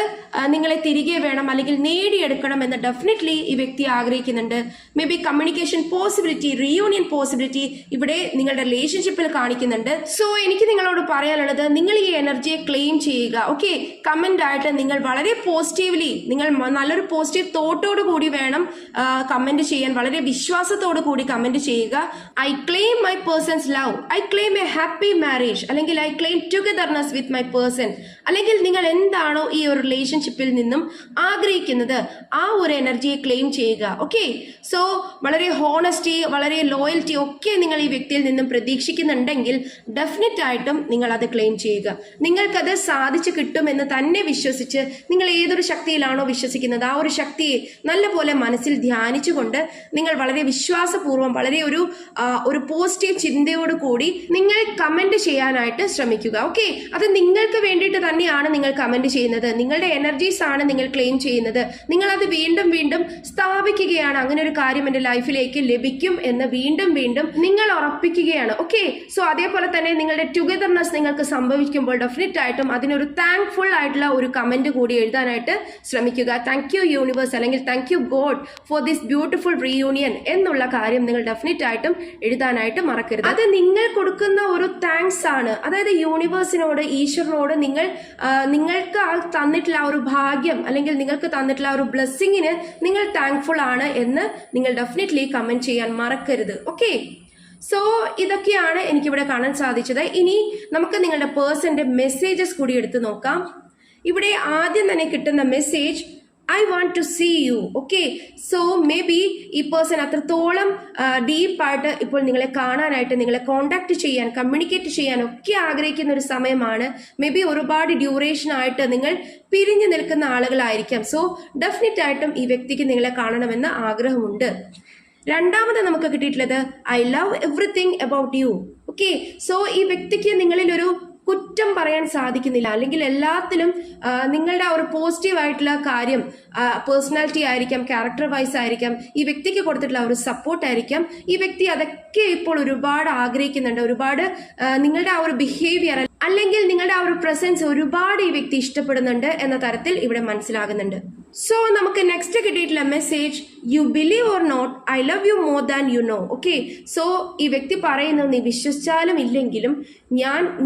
നിങ്ങളെ തിരികെ വേണം അല്ലെങ്കിൽ നേടിയെടുക്കണം എന്ന് ഡെഫിനറ്റ്ലി ഈ വ്യക്തി ആഗ്രഹിക്കുന്നുണ്ട്. May be communication possibility, reunion possibility ഇവിടെ നിങ്ങളുടെ റിലേഷൻഷിപ്പിൽ കാണിക്കുന്നുണ്ട്. സോ എനിക്ക് നിങ്ങളോട് പറയാനുള്ളത്, നിങ്ങൾ ഈ എനർജിയെ ക്ലെയിം ചെയ്യുക. ഓക്കെ, കമന്റ് ആയിട്ട് നിങ്ങൾ വളരെ പോസിറ്റീവ്ലി, നിങ്ങൾ നല്ലൊരു പോസിറ്റീവ് തോട്ടോട് കൂടി വേണം കമന്റ് ചെയ്യാൻ, വളരെ വിശ്വാസത്തോടു കൂടി കമന്റ് ചെയ്യുക. I claim my person's love, I claim a happy marriage, അല്ലെങ്കിൽ I claim togetherness with my person, അല്ലെങ്കിൽ നിങ്ങൾ എന്താണോ ഈ ഒരു റിലേഷൻഷിപ്പിൽ നിന്നും ആഗ്രഹിക്കുന്നത് ആ ഒരു എനർജിയെ ക്ലെയിം ചെയ്യുക. ഓക്കെ, സോ വളരെ ഹോണസ്റ്റി, വളരെ ലോയൽറ്റി ഒക്കെ നിങ്ങൾ ഈ വ്യക്തിയിൽ നിന്നും പ്രതീക്ഷിക്കുന്നുണ്ടെങ്കിൽ ഡെഫിനറ്റ് ആയിട്ടും നിങ്ങൾ അത് ക്ലെയിം ചെയ്യുക. നിങ്ങൾക്കത് സാധിച്ചു കിട്ടുമെന്ന് തന്നെ വിശ്വസിച്ച് നിങ്ങൾ ഏതൊരു ശക്തിയിലാണോ വിശ്വസിക്കുന്നത് ആ ഒരു ശക്തിയെ നല്ലപോലെ മനസ്സിൽ ധ്യാനിച്ചുകൊണ്ട് നിങ്ങൾ വളരെ വിശ്വാസപൂർവ്വം, വളരെ ഒരു പോസിറ്റീവ് ചിന്തയോട് കൂടി നിങ്ങൾ കമന്റ് ചെയ്യാനായിട്ട് ശ്രമിക്കുക. ഓക്കെ, അത് നിങ്ങൾക്ക് വേണ്ടിയിട്ട് തന്നെയാണ് നിങ്ങൾ കമന്റ് ചെയ്യുന്നത്, നിങ്ങളുടെ എനർജീസ് ആണ് നിങ്ങൾ ക്ലെയിം ചെയ്യുന്നത്. നിങ്ങൾ അത് വീണ്ടും വീണ്ടും സ്ഥാപിക്കുകയാണ്, അങ്ങനെ ഒരു കാര്യം എൻ്റെ ലൈഫിലേക്ക് ലഭിക്കും എന്ന് വീണ്ടും വീണ്ടും നിങ്ങൾ ഉറപ്പിക്കുകയാണ്. ഓക്കെ, സോ അതേപോലെ തന്നെ നിങ്ങളുടെ ടുഗദർനെസ് നിങ്ങൾക്ക് സംഭവിക്കുമ്പോൾ ഡെഫിനറ്റ് ആയിട്ടും അതിനൊരു താങ്ക്ഫുൾ ആയിട്ടുള്ള ഒരു കമന്റ് കൂടി എഴുതാനായിട്ട് ശ്രമിക്കുക. താങ്ക് യു യൂണിവേഴ്സ്, അല്ലെങ്കിൽ thank you God for this beautiful reunion എന്നുള്ള കാര്യം നിങ്ങൾ ഡെഫിനറ്റ് ആയിട്ടും എഴുതാനായിട്ട് മറക്കരുത്. അത് നിങ്ങൾ കൊടുക്കുന്ന ഒരു താങ്ക്സ് ആണ്. അതായത് യൂണിവേഴ്സിനോട്, ഈശ്വരനോട് നിങ്ങൾക്ക് തന്നിട്ടുള്ള ഒരു ഭാഗ്യം, അല്ലെങ്കിൽ നിങ്ങൾക്ക് തന്നിട്ടുള്ള ഒരു ബ്ലെസ്സിങ്ങിന് നിങ്ങൾ താങ്ക്ഫുൾ ആണ് എന്ന് നിങ്ങൾ ഡെഫിനറ്റ്ലി കമന്റ് ചെയ്യാൻ മറക്കരുത്. ഓക്കെ, സോ ഇതൊക്കെയാണ് എനിക്കിവിടെ കാണാൻ സാധിച്ചത്. ഇനി നമുക്ക് നിങ്ങളുടെ പേഴ്സന്റെ മെസ്സേജസ് കൂടി എടുത്ത് നോക്കാം. ഇവിടെ ആദ്യം തന്നെ കിട്ടുന്ന message, I want to see you. Okay, so maybe ഈ പേഴ്സൺ അത്രത്തോളം ഡീപ്പായിട്ട് ഇപ്പോൾ നിങ്ങളെ കാണാനായിട്ട്, നിങ്ങളെ കോണ്ടാക്ട് ചെയ്യാൻ, കമ്മ്യൂണിക്കേറ്റ് ചെയ്യാൻ ഒക്കെ ആഗ്രഹിക്കുന്ന ഒരു സമയമാണ്. മേ ബി ഒരുപാട് ഡ്യൂറേഷൻ ആയിട്ട് നിങ്ങൾ പിരിഞ്ഞു നിൽക്കുന്ന ആളുകളായിരിക്കാം. സോ ഡെഫിനറ്റ് ആയിട്ടും ഈ വ്യക്തിക്ക് നിങ്ങളെ കാണണമെന്ന് ആഗ്രഹമുണ്ട്. രണ്ടാമത് നമുക്ക് കിട്ടിയിട്ടുള്ളത്, I love everything about you. Okay, so ഈ വ്യക്തിക്ക് നിങ്ങളിൽ ഒരു കുറ്റം പറയാൻ സാധിക്കുന്നില്ല, അല്ലെങ്കിൽ എല്ലാത്തിലും നിങ്ങളുടെ ആ ഒരു പോസിറ്റീവ് ആയിട്ടുള്ള കാര്യം, പേഴ്സണാലിറ്റി ആയിരിക്കാം, ക്യാരക്ടർ വൈസ് ആയിരിക്കാം, ഈ വ്യക്തിക്ക് കൊടുത്തിട്ടുള്ള ഒരു സപ്പോർട്ട് ആയിരിക്കാം. ഈ വ്യക്തി അതൊക്കെ ഇപ്പോൾ ഒരുപാട് ആഗ്രഹിക്കുന്നുണ്ട്. ഒരുപാട് നിങ്ങളുടെ ആ ഒരു ബിഹേവിയർ അല്ലെങ്കിൽ നിങ്ങളുടെ ആ ഒരു പ്രസൻസ് ഒരുപാട് ഈ വ്യക്തി ഇഷ്ടപ്പെടുന്നുണ്ട് എന്ന തരത്തിൽ ഇവിടെ മനസ്സിലാകുന്നുണ്ട്. സോ നമുക്ക് നെക്സ്റ്റ് കിട്ടിയിട്ടുള്ള message, you believe or not, I love you more than you know. Okay, so ഈ വ്യക്തി പറയുന്നത്, നീ വിശ്വസിച്ചാലും ഇല്ലെങ്കിലും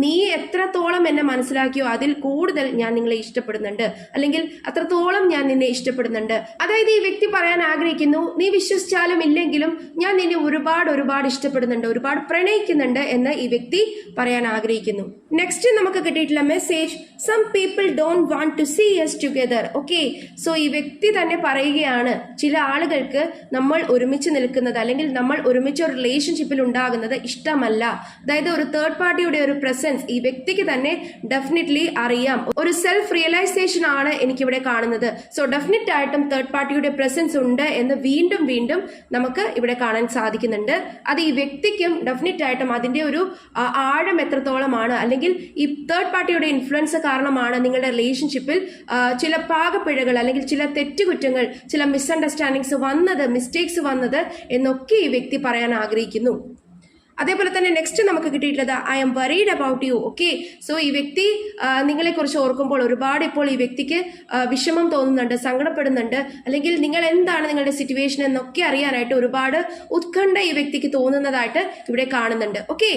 നീ എത്രത്തോളം എന്നെ മനസ്സിലാക്കിയോ അതിൽ കൂടുതൽ ഞാൻ നിങ്ങളെ ഇഷ്ടപ്പെടുന്നുണ്ട്, അല്ലെങ്കിൽ അത്രത്തോളം ഞാൻ നിന്നെ ഇഷ്ടപ്പെടുന്നുണ്ട്. അതായത് ഈ വ്യക്തി പറയാൻ ആഗ്രഹിക്കുന്നു, നീ വിശ്വസിച്ചാലും ഇല്ലെങ്കിലും ഞാൻ നിന്നെ ഒരുപാട് ഇഷ്ടപ്പെടുന്നുണ്ട്, ഒരുപാട് പ്രണയിക്കുന്നുണ്ട് എന്ന് ഈ വ്യക്തി പറയാൻ ആഗ്രഹിക്കുന്നു. നെക്സ്റ്റ് നമുക്ക് കിട്ടിയിട്ടുള്ള message, some people don't want to see us together. Okay, so ഈ വ്യക്തി തന്നെ പറയുകയാണ്, ചില ആളുകൾക്ക് നമ്മൾ ഒരുമിച്ച് നിൽക്കുന്നത്, അല്ലെങ്കിൽ നമ്മൾ ഒരുമിച്ച് ഒരു റിലേഷൻഷിപ്പിൽ ഉണ്ടാകുന്നത് ഇഷ്ടമല്ല. അതായത് ഒരു തേർഡ് പാർട്ടിയുടെ ഒരു പ്രസൻസ് ഈ വ്യക്തിക്ക് തന്നെ ഡെഫിനറ്റ്ലി അറിയാം. ഒരു സെൽഫ് റിയലൈസേഷൻ ആണ് എനിക്കിവിടെ കാണുന്നത്. സോ ഡെഫിനറ്റ് ആയിട്ടും തേർഡ് പാർട്ടിയുടെ പ്രസൻസ് ഉണ്ട് എന്ന് വീണ്ടും വീണ്ടും നമുക്ക് ഇവിടെ കാണാൻ സാധിക്കുന്നുണ്ട്. അത് ഈ വ്യക്തിക്കും ഡെഫിനറ്റ് ആയിട്ടും അതിന്റെ ഒരു ആഴം എത്രത്തോളമാണ്, അല്ലെങ്കിൽ ഈ തേർഡ് പാർട്ടിയുടെ ഇൻഫ്ലുവൻസ് കാരണമാണ് നിങ്ങളുടെ റിലേഷൻഷിപ്പിൽ ചില പാകപ്പിഴകൾ, അല്ലെങ്കിൽ ചില തെറ്റുകുറ്റങ്ങൾ, ചില മിസ്അണ്ടർസ്റ്റാൻഡിങ്സ് വന്നത്, മിസ്റ്റേക്സ് വന്നത് എന്നൊക്കെ ഈ വ്യക്തി പറയാൻ ആഗ്രഹിക്കുന്നു. അതേപോലെ തന്നെ നെക്സ്റ്റ് നമുക്ക് കിട്ടിയിട്ടുള്ളത്, I M worried about you. Okay, so ഈ വ്യക്തി നിങ്ങളെക്കുറിച്ച് ഓർക്കുമ്പോൾ ഒരുപാട് ഇപ്പോൾ ഈ വ്യക്തിക്ക് വിഷമം തോന്നുന്നുണ്ട്, സങ്കടപ്പെടുന്നുണ്ട്, അല്ലെങ്കിൽ നിങ്ങൾ എന്താണ് നിങ്ങളുടെ സിറ്റുവേഷൻ എന്നൊക്കെ അറിയാനായിട്ട് ഒരുപാട് ഉത്കണ്ഠ ഈ വ്യക്തിക്ക് തോന്നുന്നതായിട്ട് ഇവിടെ കാണുന്നുണ്ട്. ഓക്കെ,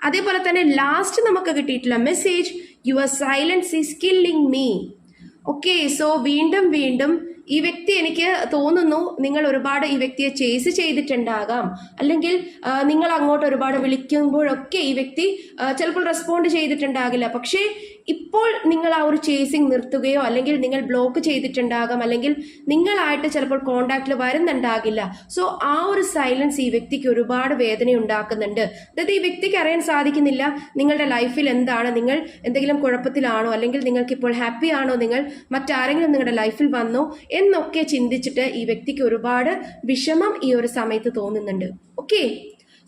അതേപോലെ തന്നെ ലാസ്റ്റ് നമുക്ക് കിട്ടിയിട്ടുള്ള message, your silence is killing me. Okay, so വീണ്ടും വീണ്ടും ഈ വ്യക്തി എനിക്ക് തോന്നുന്നു നിങ്ങൾ ഒരുപാട് ഈ വ്യക്തിയെ ചേസ് ചെയ്തിട്ടുണ്ടാകാം, അല്ലെങ്കിൽ നിങ്ങൾ അങ്ങോട്ട് ഒരുപാട് വിളിക്കുമ്പോഴൊക്കെ ഈ വ്യക്തി ചിലപ്പോൾ റെസ്പോണ്ട് ചെയ്തിട്ടുണ്ടാകില്ല. പക്ഷേ ഇപ്പോൾ നിങ്ങൾ ആ ഒരു ചേസിങ് നിർത്തുകയോ അല്ലെങ്കിൽ നിങ്ങൾ ബ്ലോക്ക് ചെയ്തിട്ടുണ്ടാകാം, അല്ലെങ്കിൽ നിങ്ങളായിട്ട് ചിലപ്പോൾ കോണ്ടാക്റ്റിൽ വരുന്നുണ്ടാകില്ല. സോ ആ ഒരു സൈലൻസ് ഈ വ്യക്തിക്ക് ഒരുപാട് വേദന ഉണ്ടാക്കുന്നുണ്ട്. അതായത് ഈ വ്യക്തിക്ക് അറിയാൻ സാധിക്കുന്നില്ല നിങ്ങളുടെ ലൈഫിൽ എന്താണ്, നിങ്ങൾ എന്തെങ്കിലും കുഴപ്പത്തിലാണോ, അല്ലെങ്കിൽ നിങ്ങൾക്ക് ഇപ്പോൾ ഹാപ്പി ആണോ, നിങ്ങൾ മറ്റാരെങ്കിലും നിങ്ങളുടെ ലൈഫിൽ വന്നോ എന്നൊക്കെ ചിന്തിച്ചിട്ട് ഈ വ്യക്തിക്ക് ഒരുപാട് വിഷമം ഈ ഒരു സമയത്ത് തോന്നുന്നുണ്ട്. ഓക്കെ,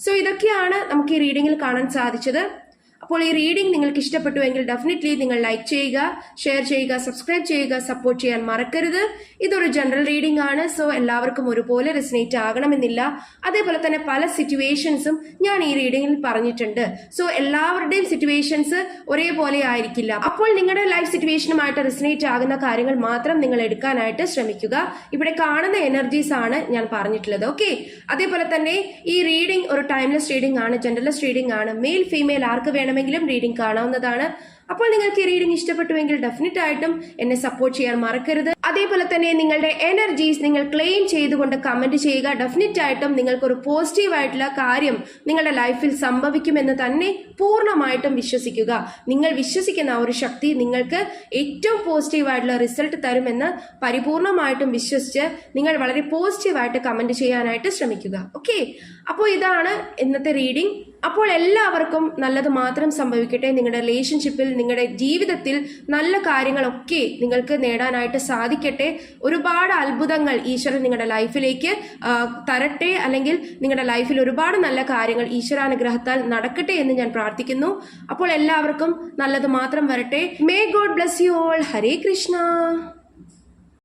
സോ ഇതൊക്കെയാണ് നമുക്ക് ഈ റീഡിങ്ങിൽ കാണാൻ സാധിച്ചത്. അപ്പോൾ ഈ റീഡിംഗ് നിങ്ങൾക്ക് ഇഷ്ടപ്പെട്ടുവെങ്കിൽ ഡെഫിനറ്റ്ലി നിങ്ങൾ ലൈക്ക് ചെയ്യുക, ഷെയർ ചെയ്യുക, സബ്സ്ക്രൈബ് ചെയ്യുക, സപ്പോർട്ട് ചെയ്യാൻ മറക്കരുത്. ഇതൊരു ജനറൽ റീഡിംഗ് ആണ്. സോ എല്ലാവർക്കും ഒരുപോലെ റെസിനേറ്റ് ആകണമെന്നില്ല. അതേപോലെ തന്നെ പല സിറ്റുവേഷൻസും ഞാൻ ഈ റീഡിംഗിൽ പറഞ്ഞിട്ടുണ്ട്. സോ എല്ലാവരുടെയും സിറ്റുവേഷൻസ് ഒരേപോലെ ആയിരിക്കില്ല. അപ്പോൾ നിങ്ങളുടെ ലൈഫ് സിറ്റുവേഷനുമായിട്ട് റെസിനേറ്റ് ആകുന്ന കാര്യങ്ങൾ മാത്രം നിങ്ങൾ എടുക്കാനായിട്ട് ശ്രമിക്കുക. ഇവിടെ കാണുന്ന എനർജീസ് ആണ് ഞാൻ പറഞ്ഞിട്ടുള്ളത്. ഓക്കെ, അതേപോലെ തന്നെ ഈ റീഡിംഗ് ഒരു ടൈംലെസ് റീഡിംഗ് ആണ്, ജെൻഡർലെസ് റീഡിംഗ് ആണ്. മെയിൽ ഫീമെയിൽ ആർക്ക് വേണമെങ്കിലും റീഡിംഗ് കാണാവുന്നതാണ്. അപ്പോൾ നിങ്ങൾക്ക് ഈ റീഡിംഗ് ഇഷ്ടപ്പെട്ടുവെങ്കിൽ ഡെഫിനറ്റ് ആയിട്ടും എന്നെ സപ്പോർട്ട് ചെയ്യാൻ മറക്കരുത്. അതേപോലെ തന്നെ നിങ്ങളുടെ എനർജീസ് നിങ്ങൾ ക്ലെയിം ചെയ്തുകൊണ്ട് കമന്റ് ചെയ്യുക. ഡെഫിനറ്റ് ആയിട്ടും നിങ്ങൾക്കൊരു പോസിറ്റീവ് ആയിട്ടുള്ള കാര്യം നിങ്ങളുടെ ലൈഫിൽ സംഭവിക്കുമെന്ന് തന്നെ പൂർണ്ണമായിട്ടും വിശ്വസിക്കുക. നിങ്ങൾ വിശ്വസിക്കുന്ന ആ ഒരു ശക്തി നിങ്ങൾക്ക് ഏറ്റവും പോസിറ്റീവ് ആയിട്ടുള്ള റിസൾട്ട് തരുമെന്ന് പരിപൂർണമായിട്ടും വിശ്വസിച്ച് നിങ്ങൾ വളരെ പോസിറ്റീവായിട്ട് കമന്റ് ചെയ്യാനായിട്ട് ശ്രമിക്കുക. ഓക്കെ, അപ്പോൾ ഇതാണ് ഇന്നത്തെ റീഡിംഗ്. അപ്പോൾ എല്ലാവർക്കും നല്ലത് മാത്രം സംഭവിക്കട്ടെ. നിങ്ങളുടെ റിലേഷൻഷിപ്പിൽ, നിങ്ങളുടെ ജീവിതത്തിൽ നല്ല കാര്യങ്ങളൊക്കെ നിങ്ങൾക്ക് നേടാനായിട്ട് സാധിക്കട്ടെ. ഒരുപാട് അത്ഭുതങ്ങൾ ഈശ്വരൻ നിങ്ങളുടെ ലൈഫിലേക്ക് തരട്ടെ, അല്ലെങ്കിൽ നിങ്ങളുടെ ലൈഫിൽ ഒരുപാട് നല്ല കാര്യങ്ങൾ ഈശ്വരാനുഗ്രഹത്താൽ നടക്കട്ടെ എന്ന് ഞാൻ പ്രാർത്ഥിക്കുന്നു. അപ്പോൾ എല്ലാവർക്കും നല്ലത് മാത്രം വരട്ടെ. May God bless you all. Hare Krishna.